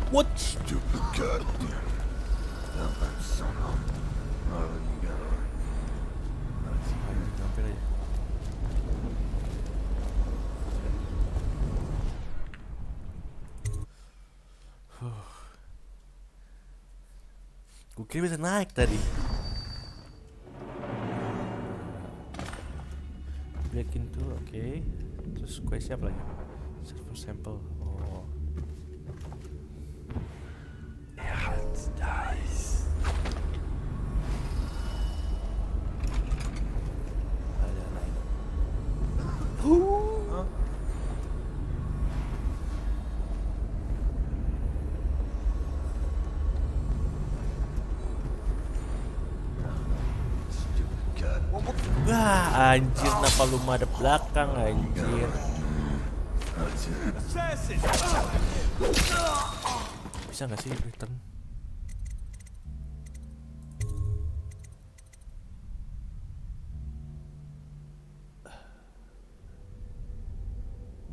What? Stupid goddamn. Now that son of you got Hampir aja. Gue kira bisa naik tadi. Bikin tuh, oke. Terus gue siap lagi. Server sampel. Oh. Dice. Ada lain. Huh? Wah, anjir, kenapa lu madep belakang, anjir. Bisa gak sih return?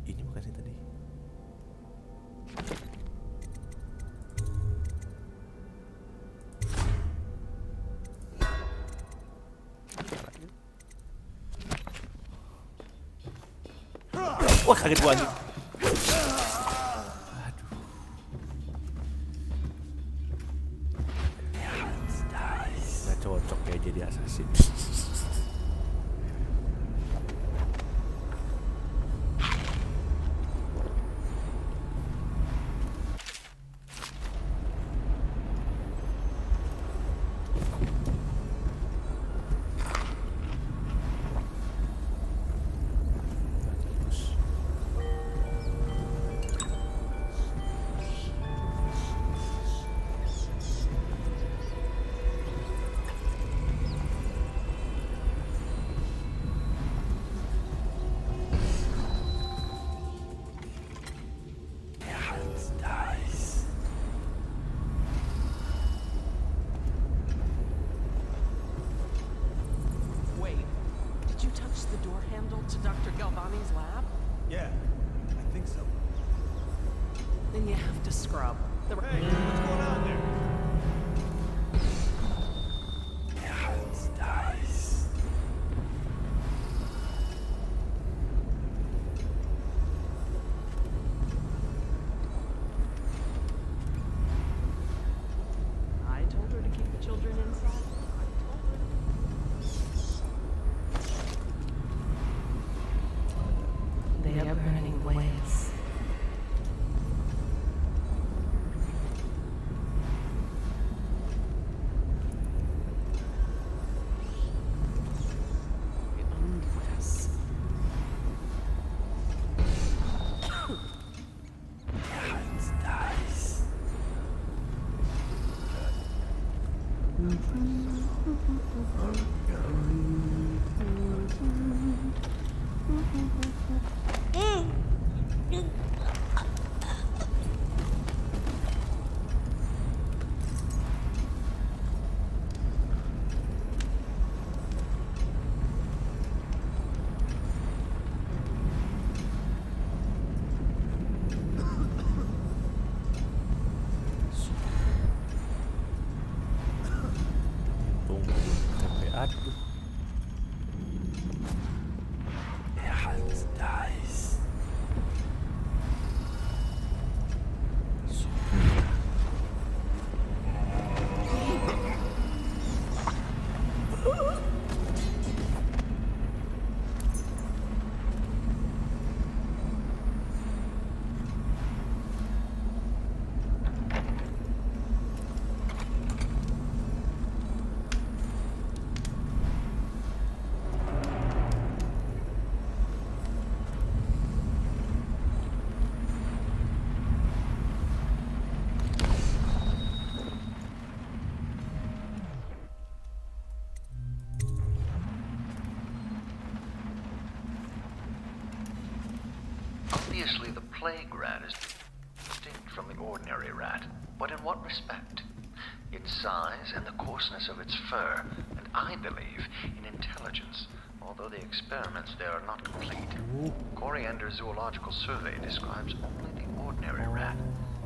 Ini bukan sih tadi. Wah, kaget gua anjing. Aduh. Nggak cocok ya jadi assassin. Yeah, I think so. Then you have to scrub. Hey, what's going on there? I told her to keep the children inside. They are burning ways. Obviously, the plague rat is distinct from the ordinary rat, but in what respect? Its size and the coarseness of its fur, and I believe in intelligence, although the experiments there are not complete. Coriander Zoological Survey describes only the ordinary rat,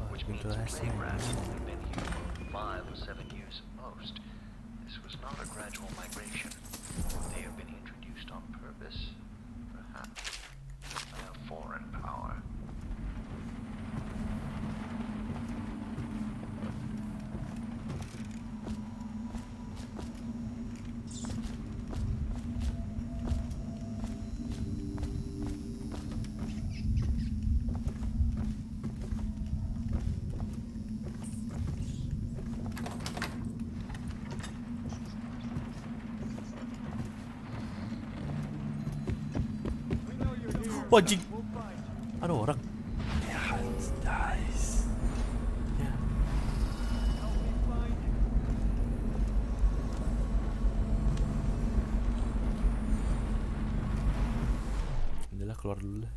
which means plague rats have only been here for 5 or 7 years at most. This was not a gradual migration. They have been introduced on purpose, perhaps by a foreign power. Anjing. Ada orang. Inilah keluar dulu lah.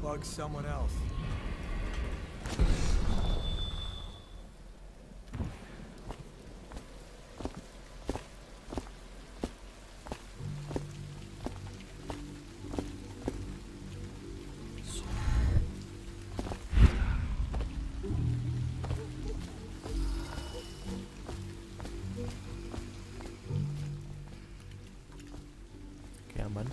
Plug someone else. Oke, aman.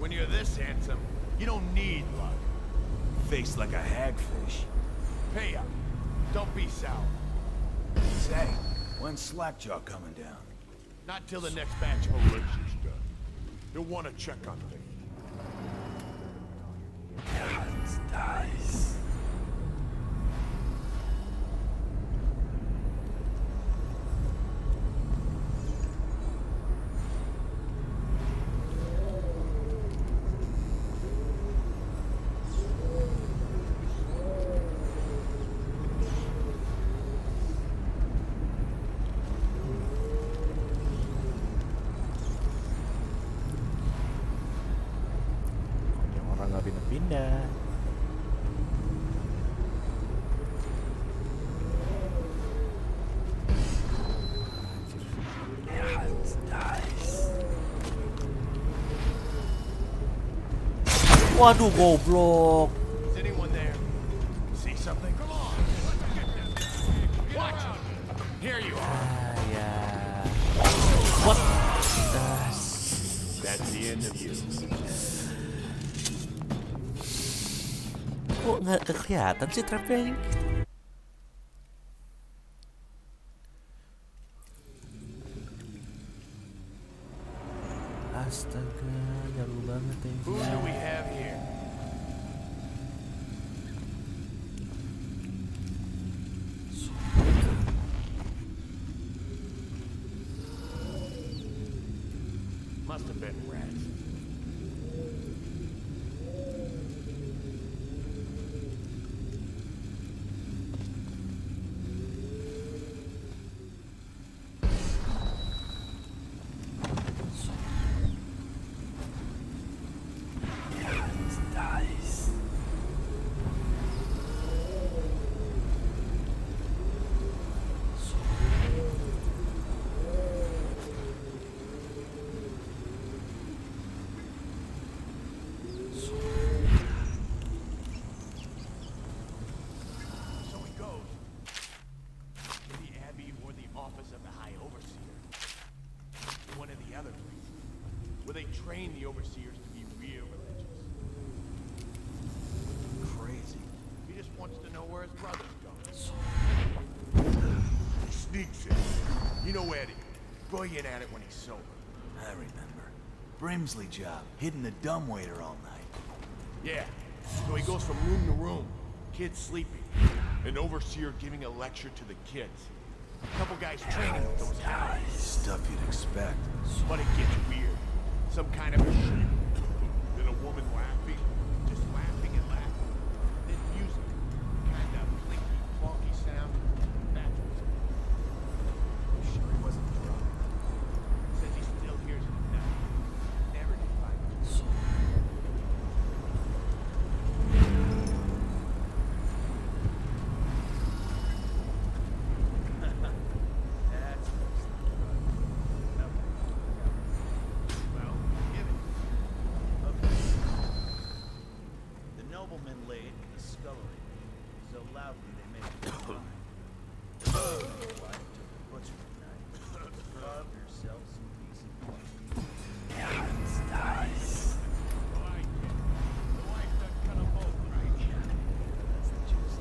When you're this handsome, you don't need luck. Face like a hagfish. Pay up. Don't be sour. Say, when's Slackjaw coming down? Not till the next batch of alerts done. You'll want to check on things. Nice. Orang nggak pindah-pindah. Waduh, goblok. Is anyone there? See something? Come on. Watch. Here you are. Ya. What? That's the end of you. Kok nggak kelihatan sih trapnya? Astaga, jauh banget ya. Who do we have here? Must have been rats. Train the overseers to be real religious. Crazy. He just wants to know where his brother's going. He sneaks in. You know Eddie. Brilliant at it when he's sober. I remember. Brimsley job, hidden the dumbwaiter all night. Yeah. So he goes from room to room. Kids sleeping. An overseer giving a lecture to the kids. A couple guys training with those guys. Stuff you'd expect. But it gets weird. Some kind of a shit. Then a woman laughing. Just laughing and laughing. Then music. Kind of clinky, funky sound. That's what's I'm sure he wasn't drunk. Says he still hears it at night. Never did find it. That's noblemen laid in the scullery, so loudly they made it cry. The wife took the butcher's knife, carved herself some decent meat. Nice. The wife done cut them both, right? That's the juice.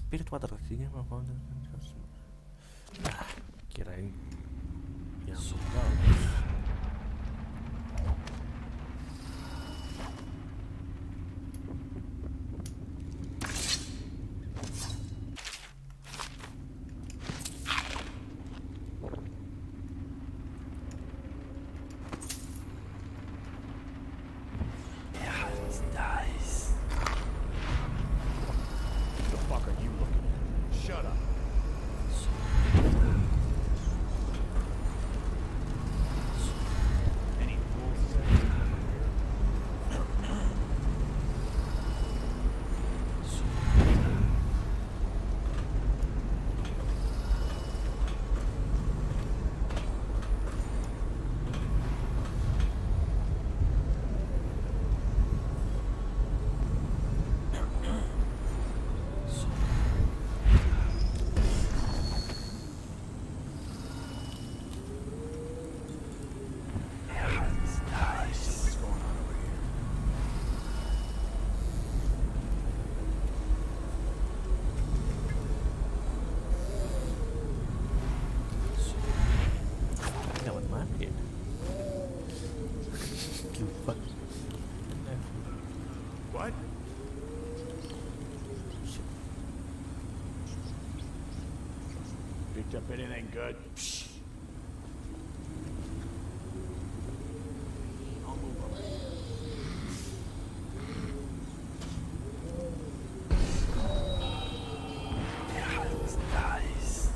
Spirit water artinya apa? Kirain yang bagus. The fuck are you looking at? Shut up. picked up anything good? I'll move over. Nice.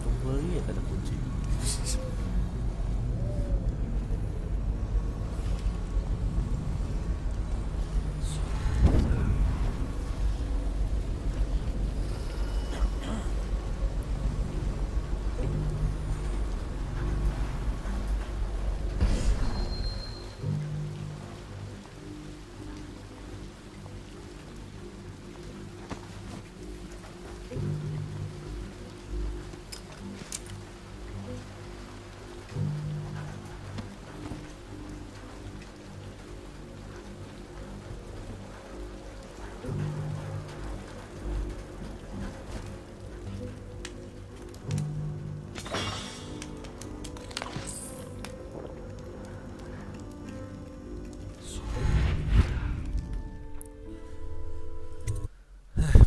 Tunggu lihat ada kunci.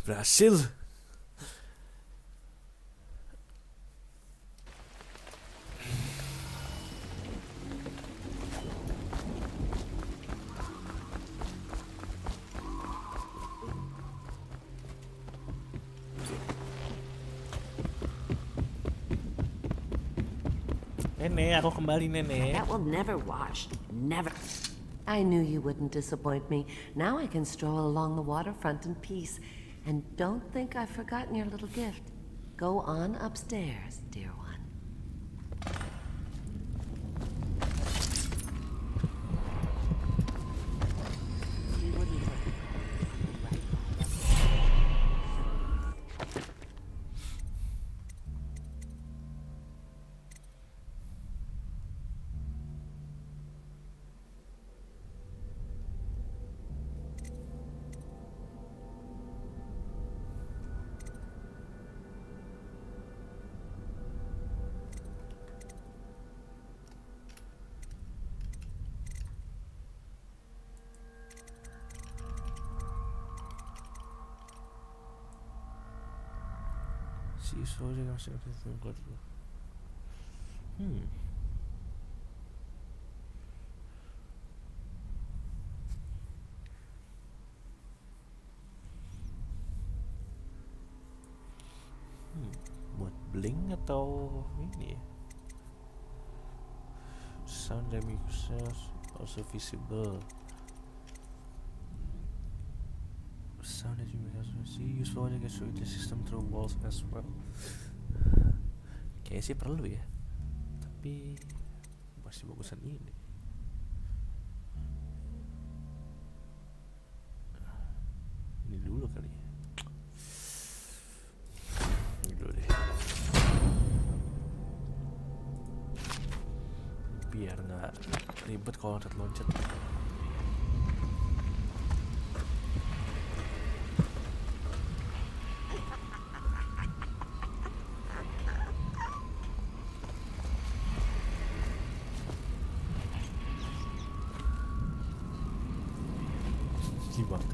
Berhasil. Nenek, aku kembali, Nenek. That will never wash. Never. I knew you wouldn't disappoint me. Now I can stroll along the waterfront in peace. And don't think I've forgotten your little gift. Go on upstairs, dear one. Si soalnya masih ada tunggu dulu. Buat bling atau ini ya? Sound damage also visible. Sound that you may also see useful to get through the system through walls as well. Kayaknya sih perlu ya, tapi pasti bagusan ini. Ini dulu kali ya. Ini dulu deh. Biar nggak ribet kalau loncat-loncat.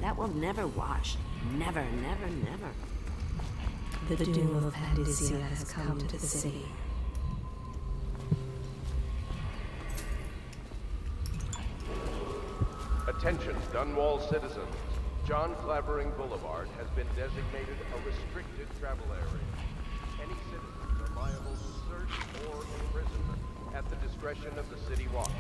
That will never wash. Never, never, never. The doom of Pandysia has come to the city. Attention, Dunwall citizens. John Clavering Boulevard has been designated a restricted travel area. Any citizens are liable to search or imprisonment at the discretion of the City Watch.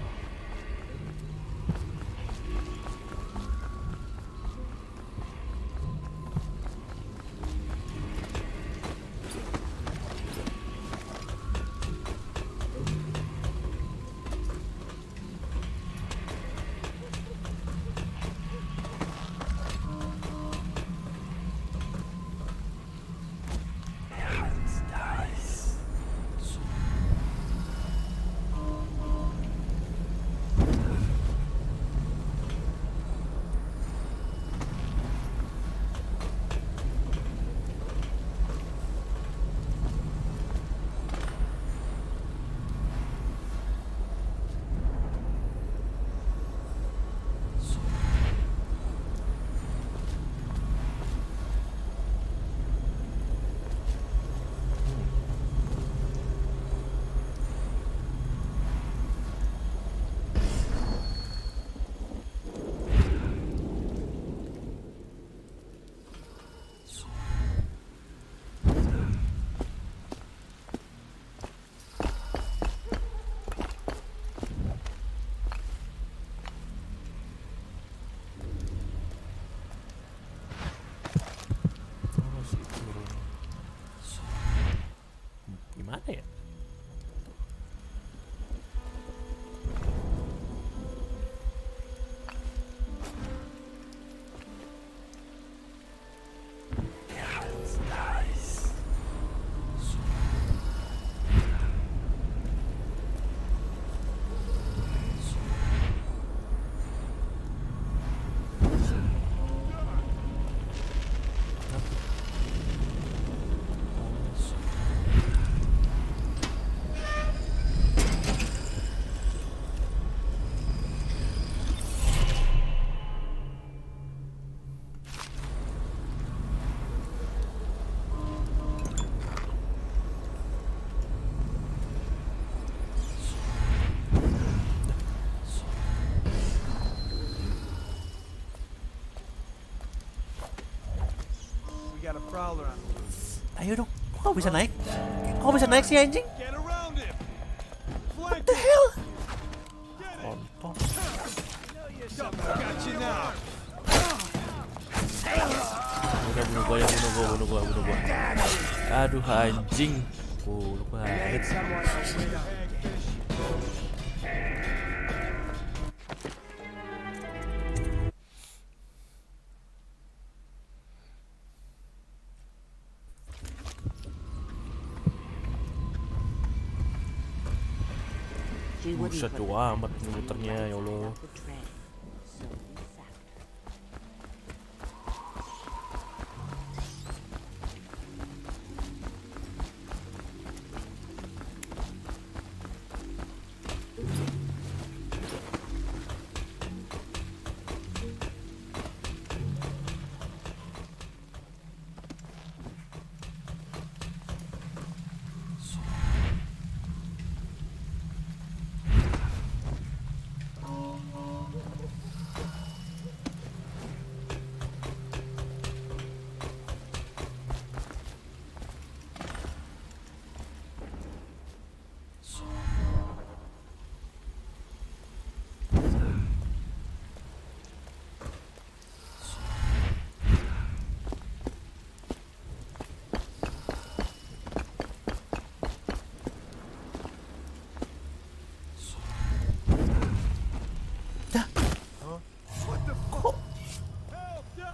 got a prowler on the loose. Ayo dong, kok bisa naik? Kok bisa naik sih anjing? Get around him. What the hell? Kontol. Got you now. Udah bunuh gua. Aduh anjing. Lupa banget. Buset doa amat muternya ya Allah.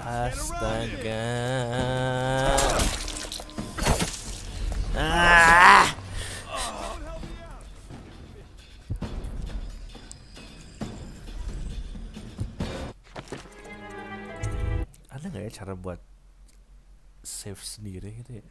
Astaga. Ada nggak ya cara buat save sendiri gitu ya?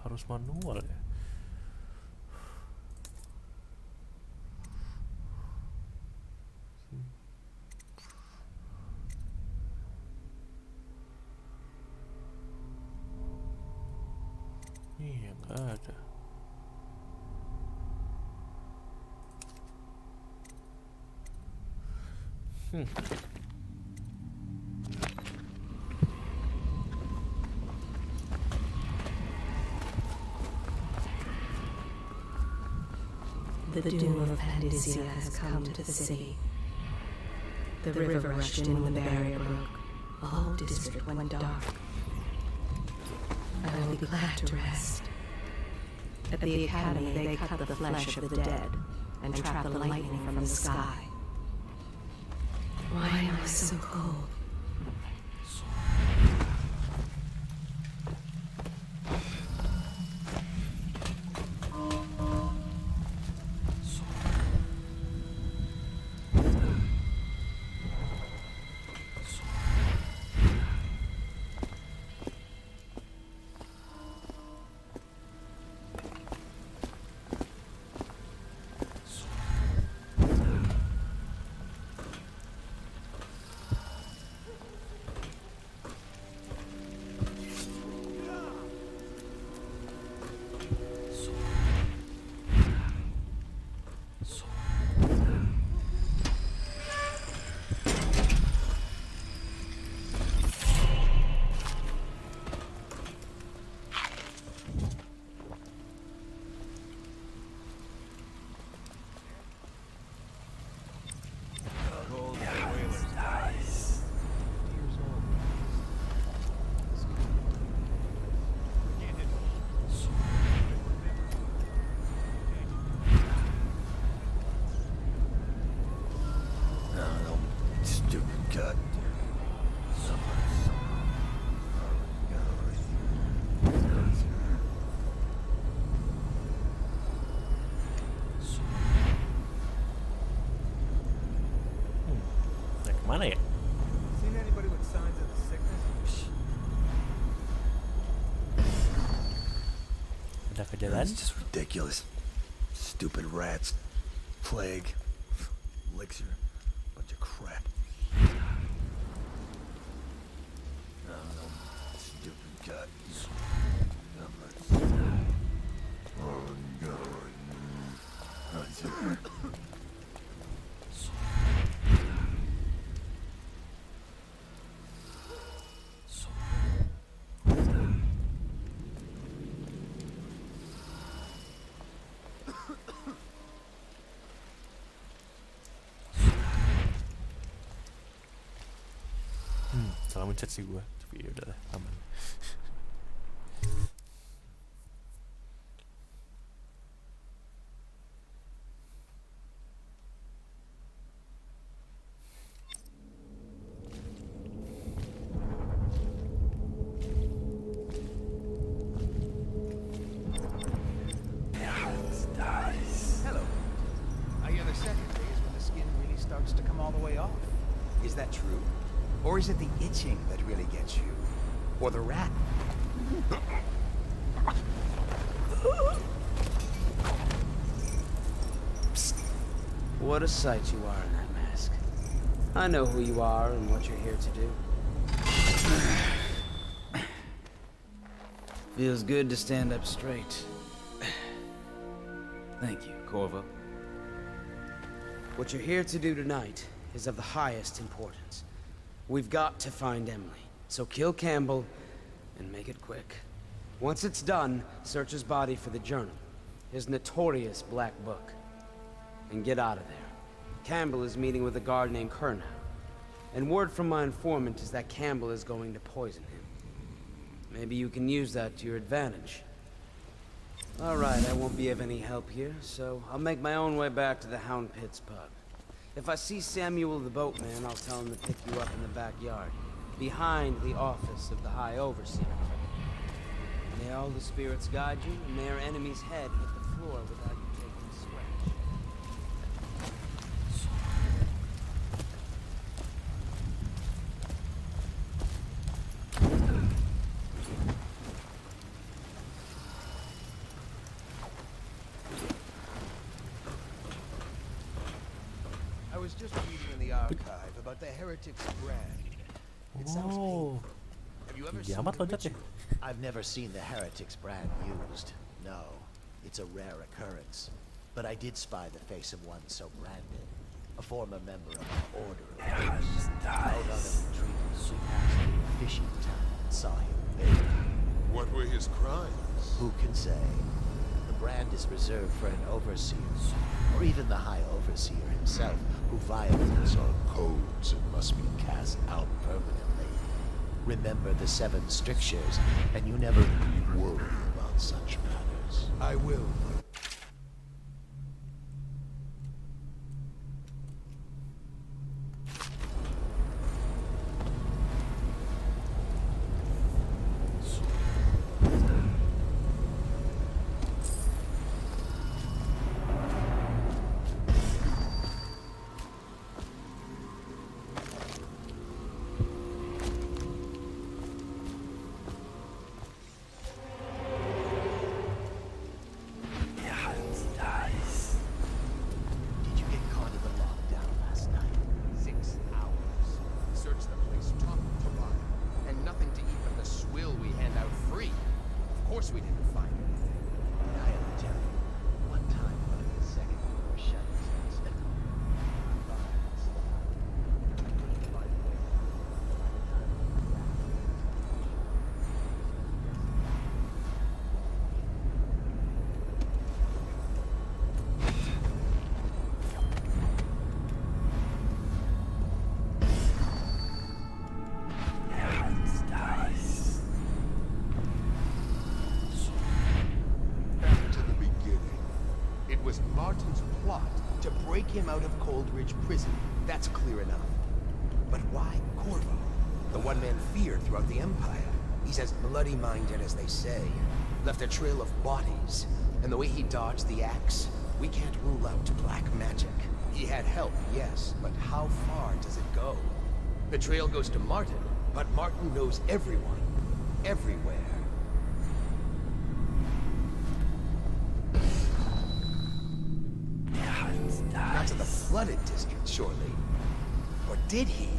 Harus manual ya. Iya nggak ada. The doom of Pandysia has come to the city. The river rushed in when the barrier broke. The whole district went dark. I will be glad to rest. At the academy, they cut the flesh of the dead and trap the lightning from the sky. Why am I so cold? Mana ya? Seen anybody with signs of the sickness? Udah ke jalan. It's just ridiculous. Stupid rats. Plague. Elixir. Bunch of crap. Stupid gut. Salah mencet sih gue, tapi ya udahlah, aman. Hello. I hear the second day is when the skin really starts to come all the way off. Is that true? Or is it the itching that really gets you? Or the rat? Psst. What a sight you are in that mask. I know who you are and what you're here to do. Feels good to stand up straight. Thank you, Corvo. What you're here to do tonight is of the highest importance. We've got to find Emily, so kill Campbell and make it quick. Once it's done, search his body for the journal, his notorious black book, and get out of there. Campbell is meeting with a guard named Kernow, and word from my informant is that Campbell is going to poison him. Maybe you can use that to your advantage. All right, I won't be of any help here, so I'll make my own way back to the Hound Pits Pub. If I see Samuel the boatman, I'll tell him to pick you up in the backyard, behind the office of the High Overseer. May all the spirits guide you, and may our enemy's head hit the floor without you taking a scratch. I was just reading in the archive about the heretic's brand. It sounds painful. Have you ever seen the ritual? I've never seen the heretic's brand used. No, it's a rare occurrence. But I did spy the face of one so branded. A former member of the Order of Heroes. Out on a retreat, we passed through a fishing town and saw him bathing. What were his crimes? Who can say? The brand is reserved for an overseer, or even the High Overseer himself, who violates our codes and must be cast out permanently. Remember the 7 strictures, and you never need worry about such matters. I will. Him out of Coldridge Prison. That's clear enough. But why Corvo? The one man feared throughout the Empire. He's as bloody-minded as they say. Left a trail of bodies. And the way he dodged the axe, we can't rule out black magic. He had help, yes, but how far does it go? The trail goes to Martin, but Martin knows everyone. Everywhere. Not to the flooded district, surely. Or did he?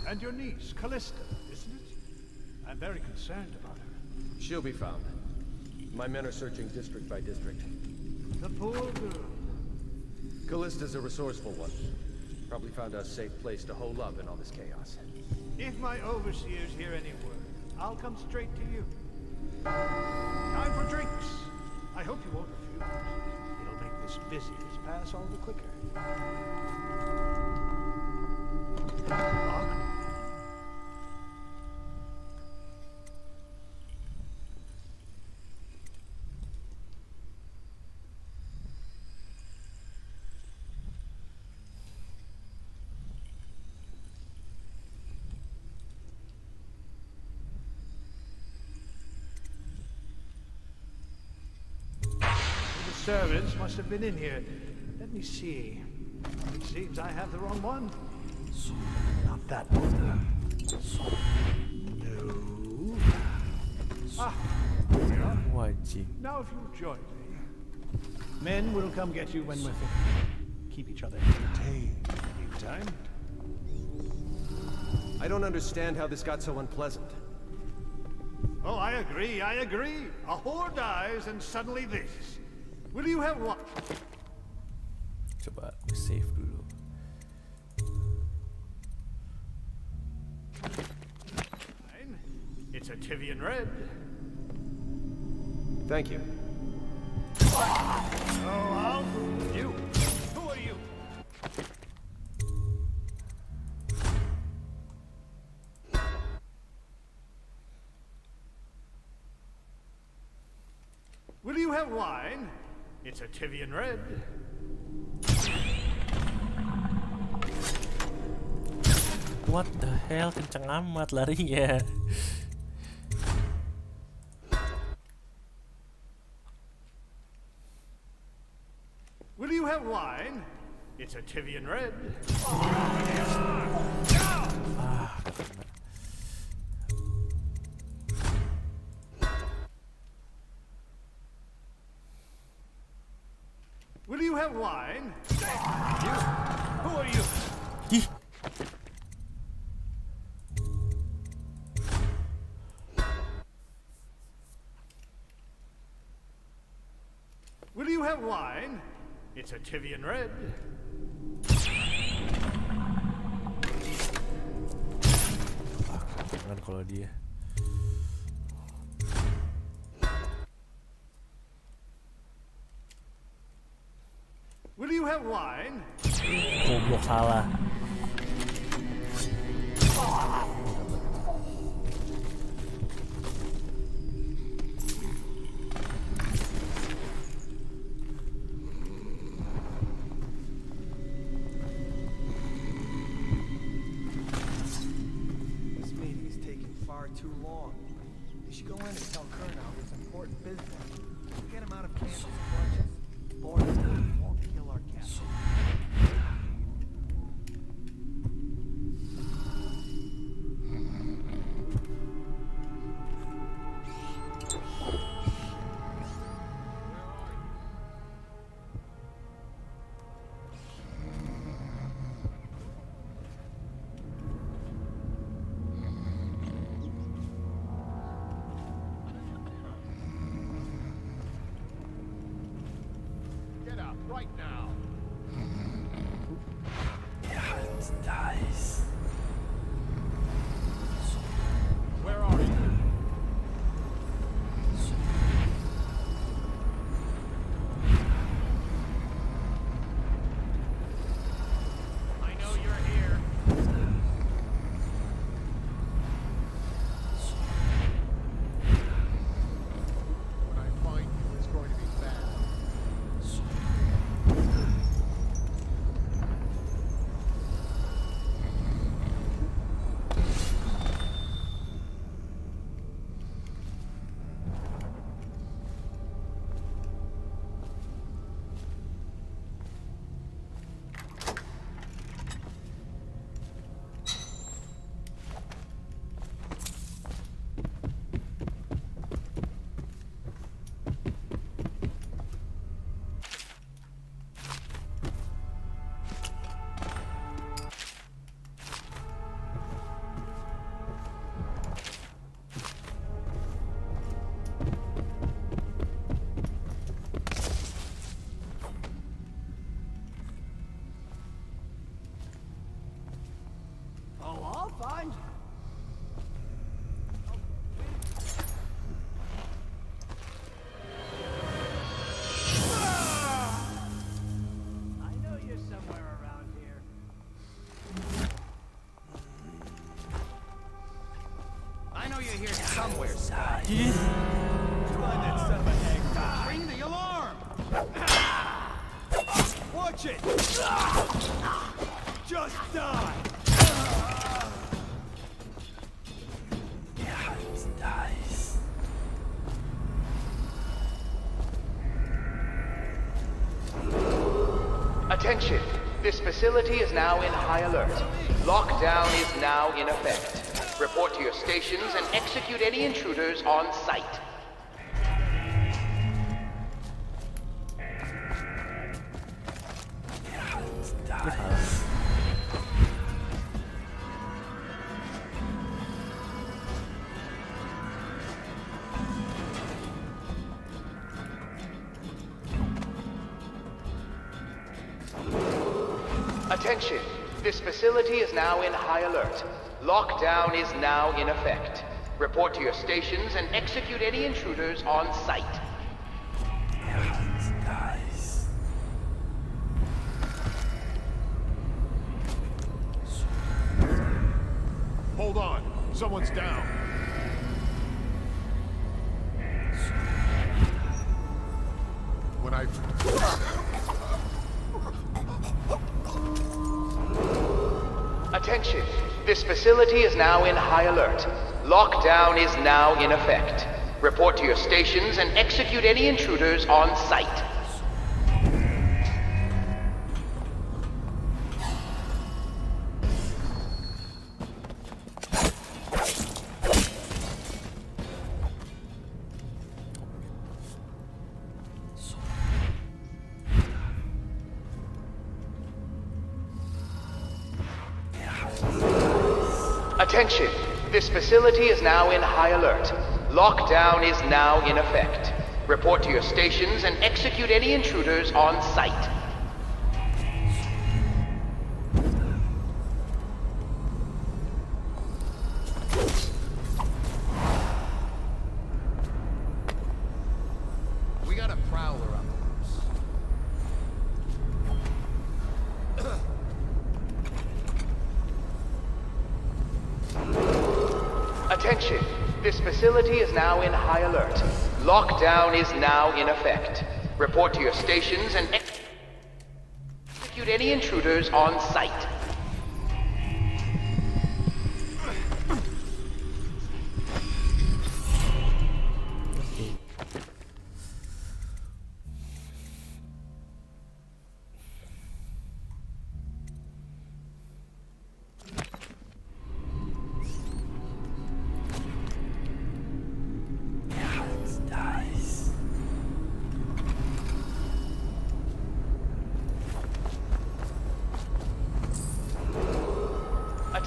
And your niece, Callista, isn't it? I'm very concerned about her. She'll be found. My men are searching district by district. The poor girl. Callista's a resourceful one. Probably found a safe place to hole up in all this chaos. If my overseers hear any word, I'll come straight to you. Time for drinks. I hope you won't refuse. It'll make this busyness pass all the quicker. Servants must have been in here. Let me see. It seems I have the wrong one. Not that one. No. Ah, here we are. Now if you'll join me. Men will come get you when we're finished. Keep each other entertained in the meantime. I don't understand how this got so unpleasant. Oh, I agree. A whore dies and suddenly this. Will you have what? Coba save dulu. It's a Tivian Red. Thank you. Oh, you. Who are you? Will you have wine? It's a Tivian Red. What the hell, kenceng amat larinya. Will you have wine? It's a Tivian Red. Will you have wine? You? Who are you? Will you have wine? It's a Tivian Red. Kan kalau dia. Will you have wine? Goblok salah. too long. You should go in and tell Colonel this important business. Get him out of Campbell's clutches. Lord won't kill our captain. Get out right now. Nice. Where are you? I know you're here. When I find you, it's going to be bad. Oh, I'll find you. I know you're somewhere around here. I know you're here somewhere, Spy. Find that son of a hag. Ring the alarm! Watch it! Just die! Nice. Attention! This facility is now in high alert. Lockdown is now in effect. Report to your stations and execute any intruders on site. Attention! This facility is now in high alert. Lockdown is now in effect. Report to your stations and execute any intruders on site. Nice. Hold on. Someone's down. When I... Attention! This facility is now in high alert. Lockdown is now in effect. Report to your stations and execute any intruders on site. Attention! This facility is now in high alert. Lockdown is now in effect. Report to your stations and execute any intruders on site. We got a prowler on the Attention! This facility is now in high alert. Lockdown is now in effect. Report to your stations and execute any intruders on site.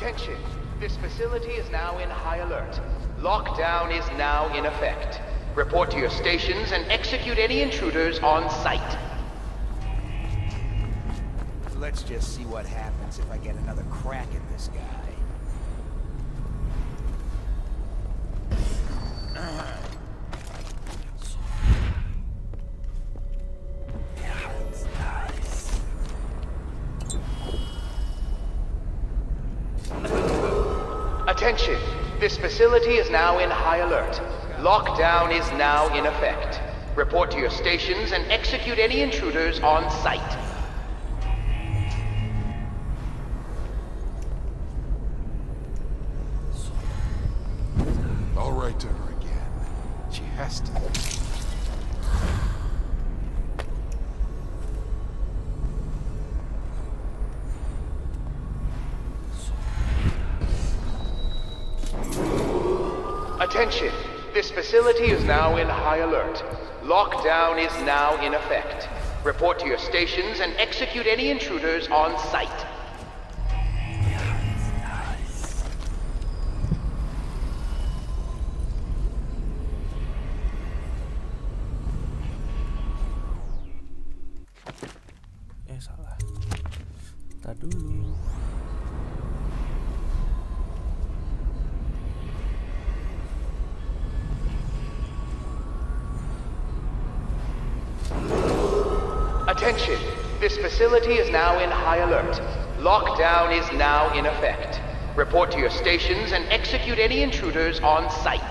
Attention, this facility is now in high alert. Lockdown is now in effect. Report to your stations and execute any intruders on sight. Let's just see what happens if I get another crack at this guy. Attention, this facility is now in high alert. Lockdown is now in effect. Report to your stations and execute any intruders on sight. All right to her again. She has to. Attention, this facility is now in high alert. Lockdown is now in effect. Report to your stations and execute any intruders on sight. Salah. Tar dulu. Attention, this facility is now in high alert. Lockdown is now in effect. Report to your stations and execute any intruders on sight.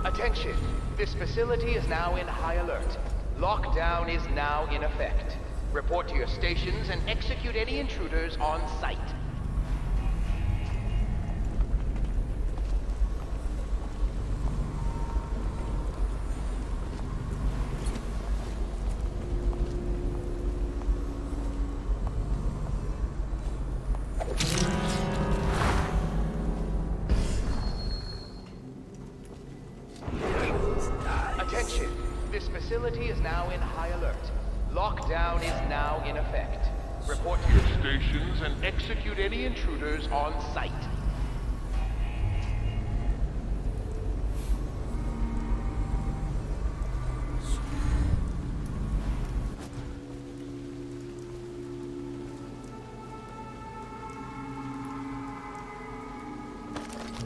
Attention, this facility is now in high alert. Lockdown is now in effect. Report to your stations and execute any intruders on sight. Attention, this facility is now in high alert. Lockdown is now in effect. Report to your stations and execute any intruders on sight.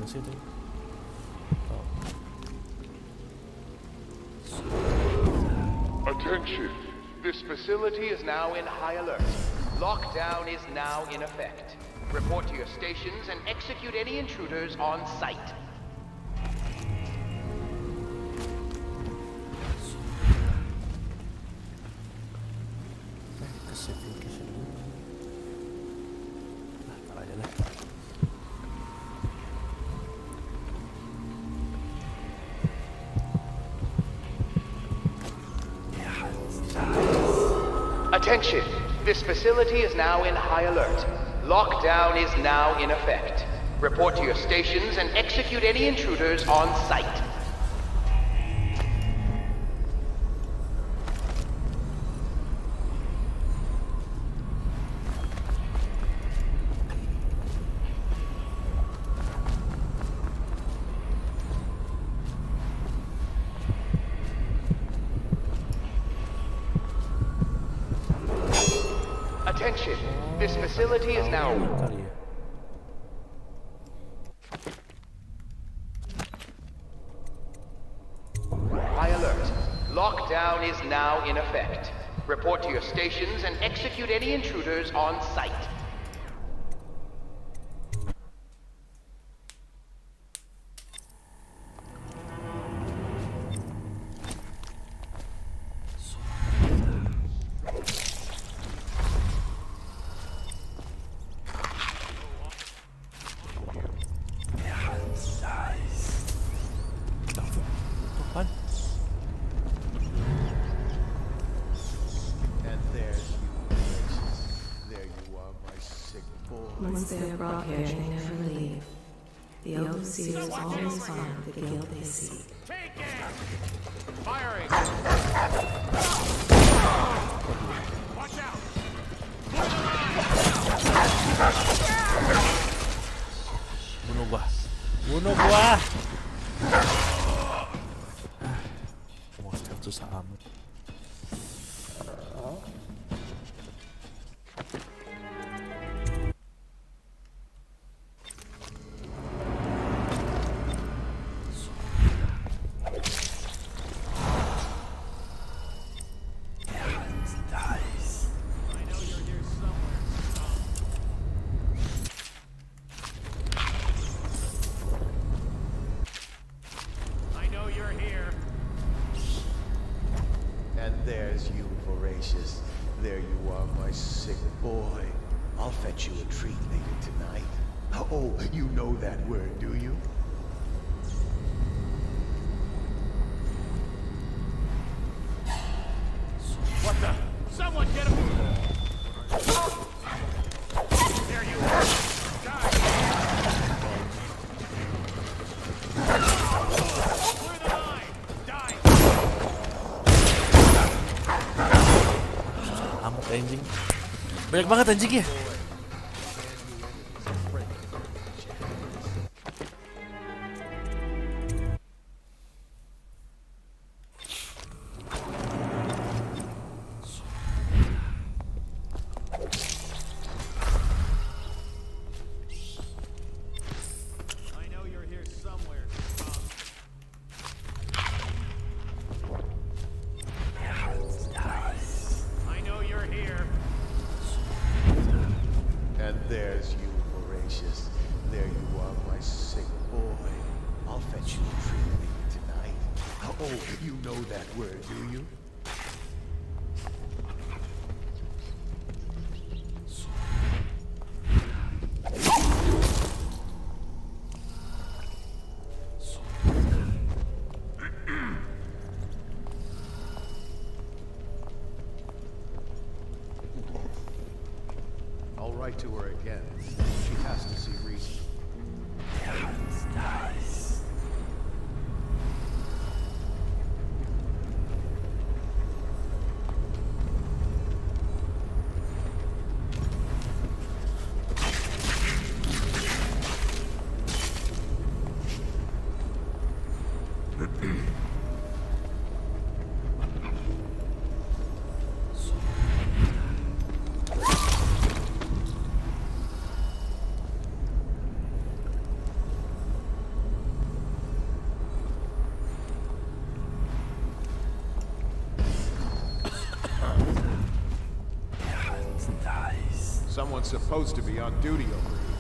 Di situ. Attention, this facility is now in high alert. Lockdown is now in effect. Report to your stations and execute any intruders on sight. Attention, this facility is now in high alert. Lockdown is now in effect. Report to your stations and execute any intruders on sight. Attention, this facility is now... high alert. Lockdown is now in effect. Report to your stations and execute any intruders on sight. Once they are brought here, they never leave. The overseers always find the guilt they seek. Firing! Watch out! Bunuh gua. Bunuh gua. Mau stealth susah amat. There's you, Voracious. There you are, my sick boy. I'll fetch you a treat later tonight. Oh, you know that word, do you? What the? Someone get him! There you are! Die! Clear the line! Die! Amat anjing. Banyak banget anjing ya. And there's you, Voracious. There you are, my sick boy. I'll fetch you a treat later tonight. Oh, you know that word, do you? I'll write to her again. She has to see reason. Nice. Someone's supposed to be on duty over here.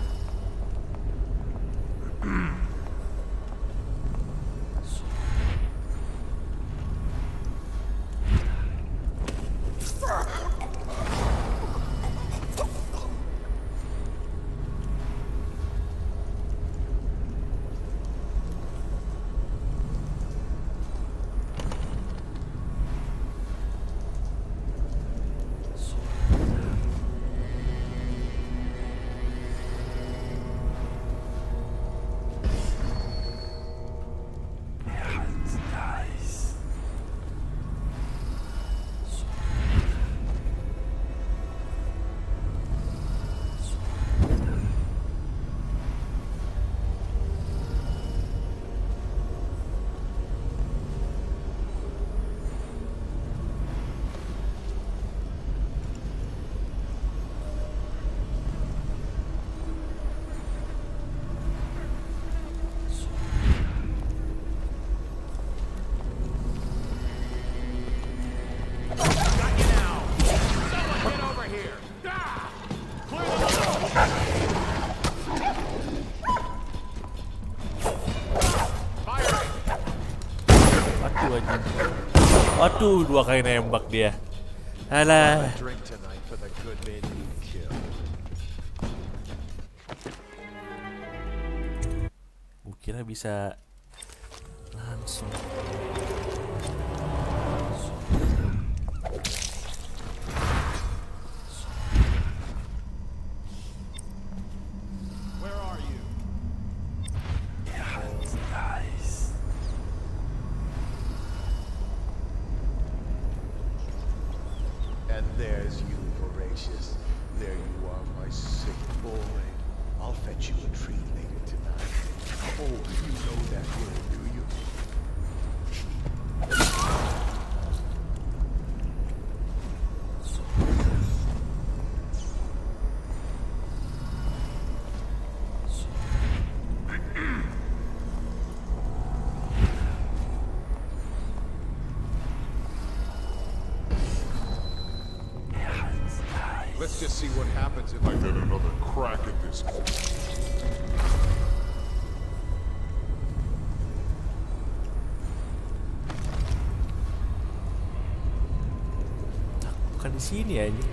Waduh, 2 kali nembak dia. Alah. Gue kira bisa langsung. There's you, Voracious. There you are, my sick boy. I'll fetch you a treat later tonight. Oh, you know that word, do you? Let's just see what happens if I get another crack at this. Bukan di sini aja.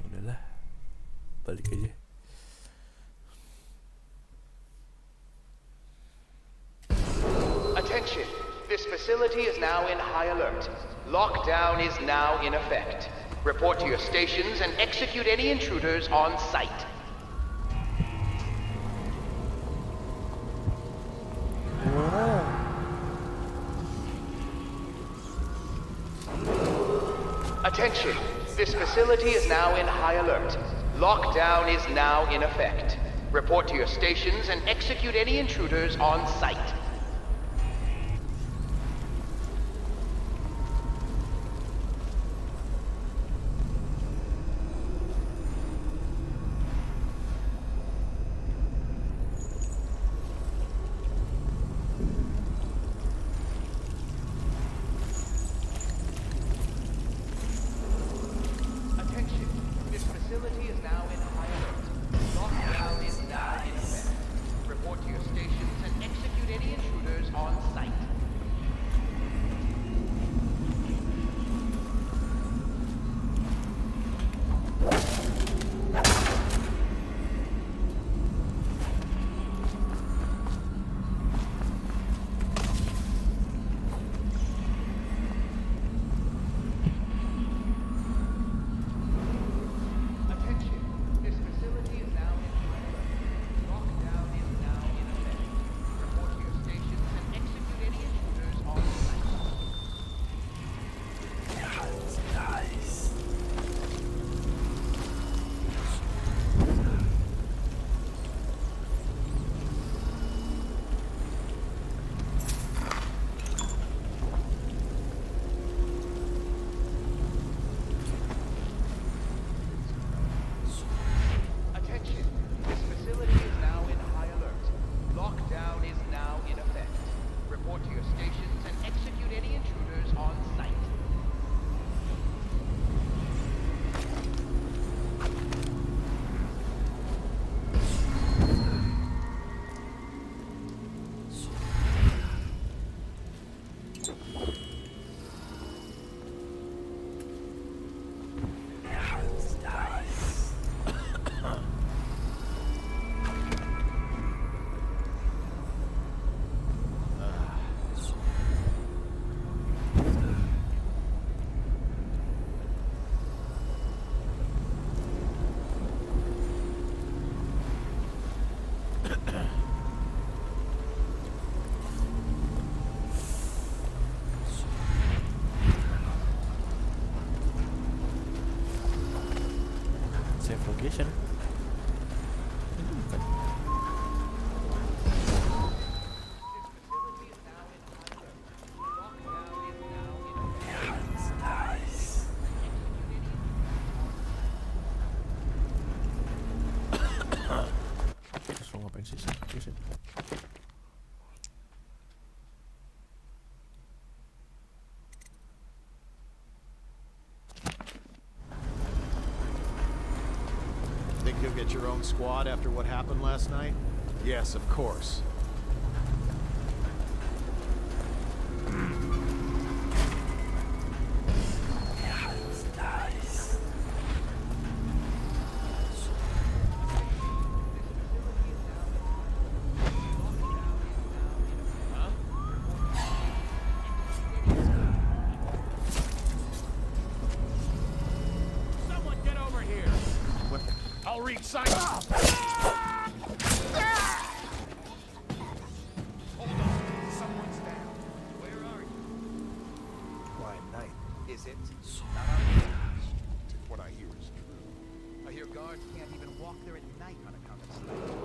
Udahlah, balik aja. Attention! This facility is now in high alert. Lockdown is now in effect. Report to your stations and execute any intruders on site. Attention! This facility is now in high alert. Lockdown is now in effect. Report to your stations and execute any intruders on site. Save location. Terus lo ngapain sih? Think you'll get your own squad after what happened last night? Yes, of course. read signs. Hold on, someone's down. Where are you? Quiet night. Is it? Not on the edge. If what I hear is true. I hear guards can't even walk there at night on account of snipers.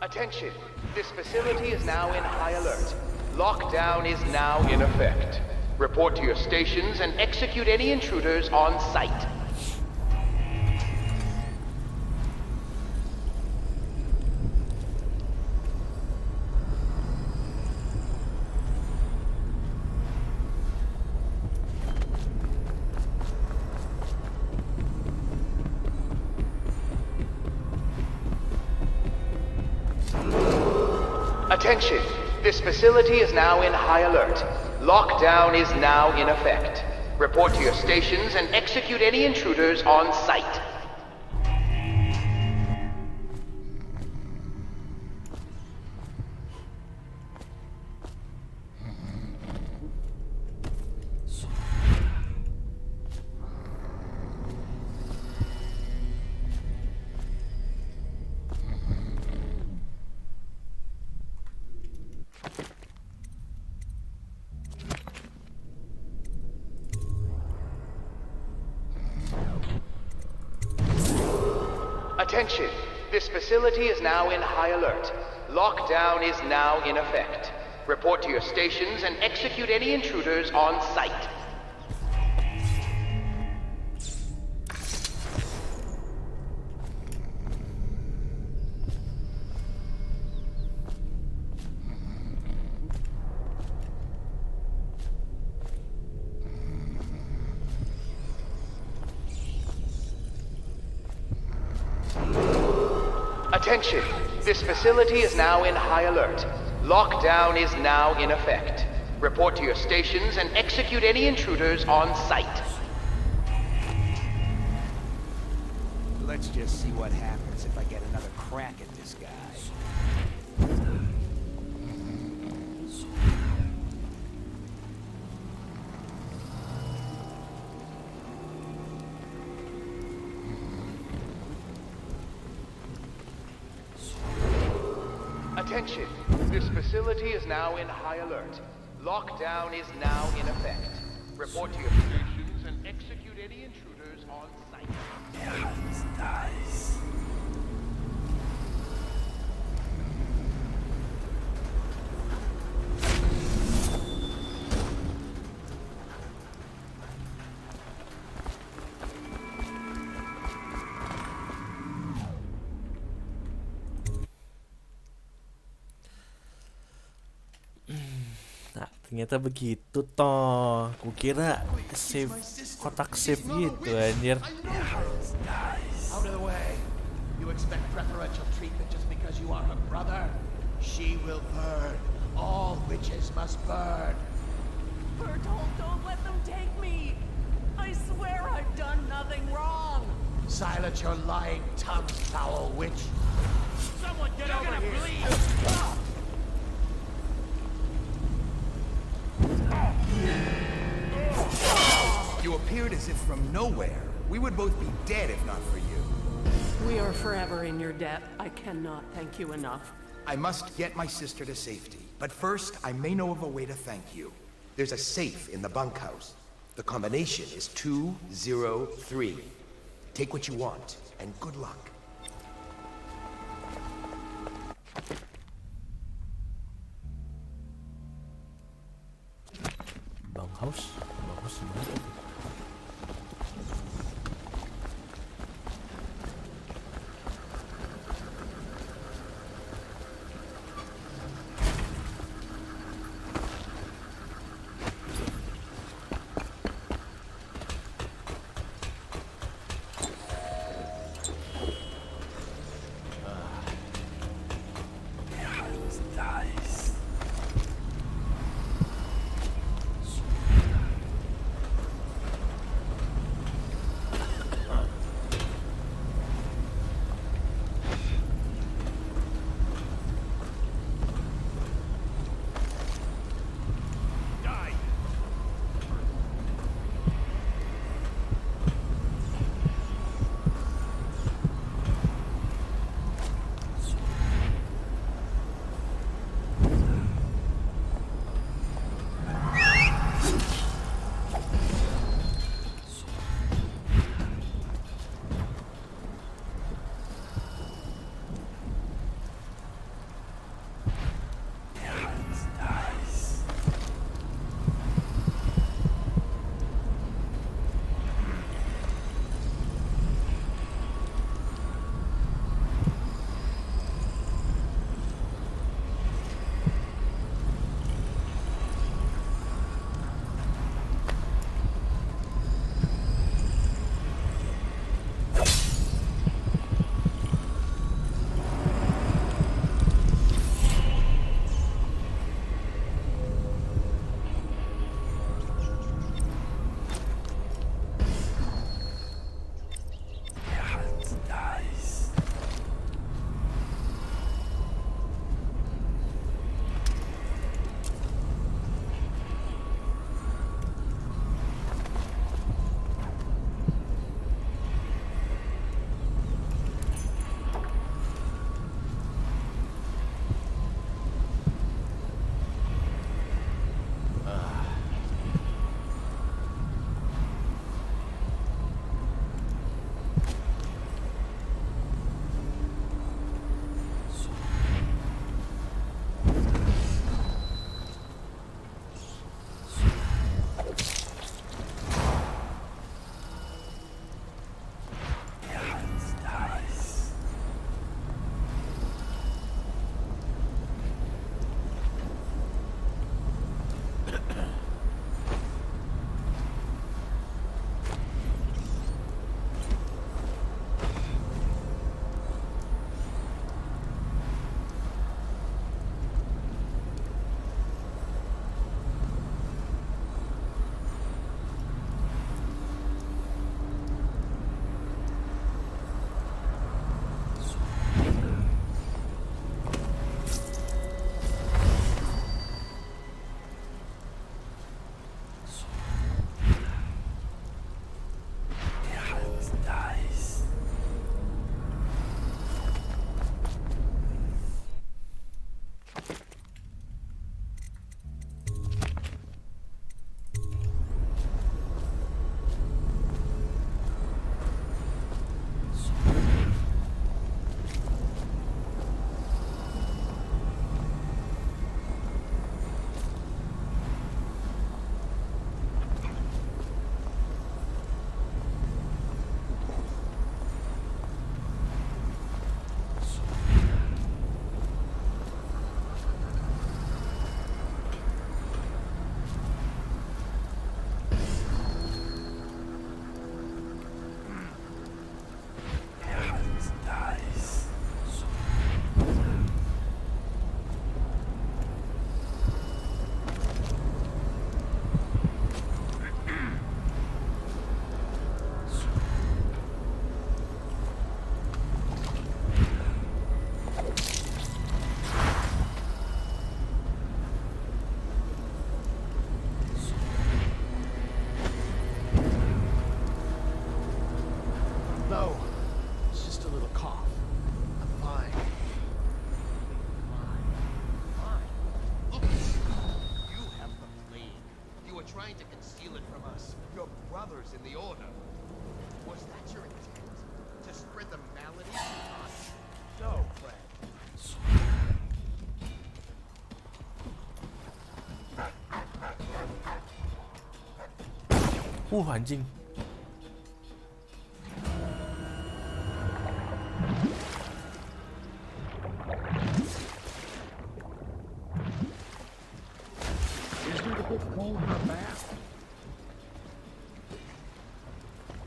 Attention! This facility is now in high alert. Lockdown is now in effect. Report to your stations and execute any intruders on sight. Attention! This facility is now in high alert. Lockdown is now in effect. Report to your stations and execute any intruders on sight. Attention! This facility is now in high alert. Lockdown is now in effect. Report to your stations and execute any intruders on sight. Attention! This facility is now in high alert. Lockdown is now in effect. Report to your stations and execute any intruders on sight. Let's just see what happens if I get another crack at this guy. Attention! This facility is now in high alert. Lockdown is now in effect. Report to your stations and execute any intruders on sight. Nah, ternyata begitu toh. Kukira save kotak save gitu anjir. Out of the way. You expect preferential treatment just because you are her brother? She will burn. All witches must burn. Bertolt, don't let them take me. I swear I've done nothing wrong. Silence your lying tongue, foul witch. Someone get over here. You appeared as if from nowhere. We would both be dead if not for you. We are forever in your debt. I cannot thank you enough. I must get my sister to safety. But first, I may know of a way to thank you. There's a safe in the bunkhouse. The combination is 203. Take what you want, and good luck. Bunkhouse? Bunkhouse di mana? trying to conceal it from us. Your brothers in the Order. Was that your intent? To spread the malady to us? So, friend. Anjing. Isn't it a bit cold in our bath?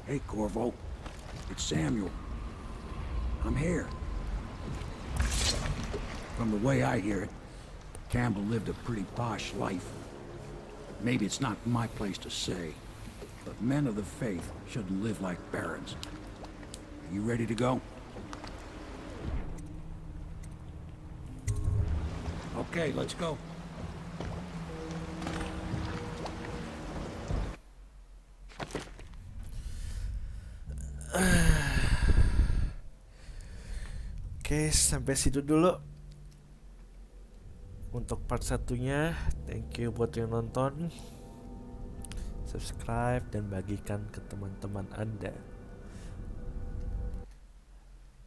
Hey, Corvo. It's Samuel. I'm here. From the way I hear it, Campbell lived a pretty posh life. Maybe it's not my place to say, but men of the faith shouldn't live like barons. Are you ready to go? Okay, let's go. Oke, sampai situ dulu untuk part satunya. Thank you buat yang nonton. Subscribe dan bagikan ke teman-teman Anda.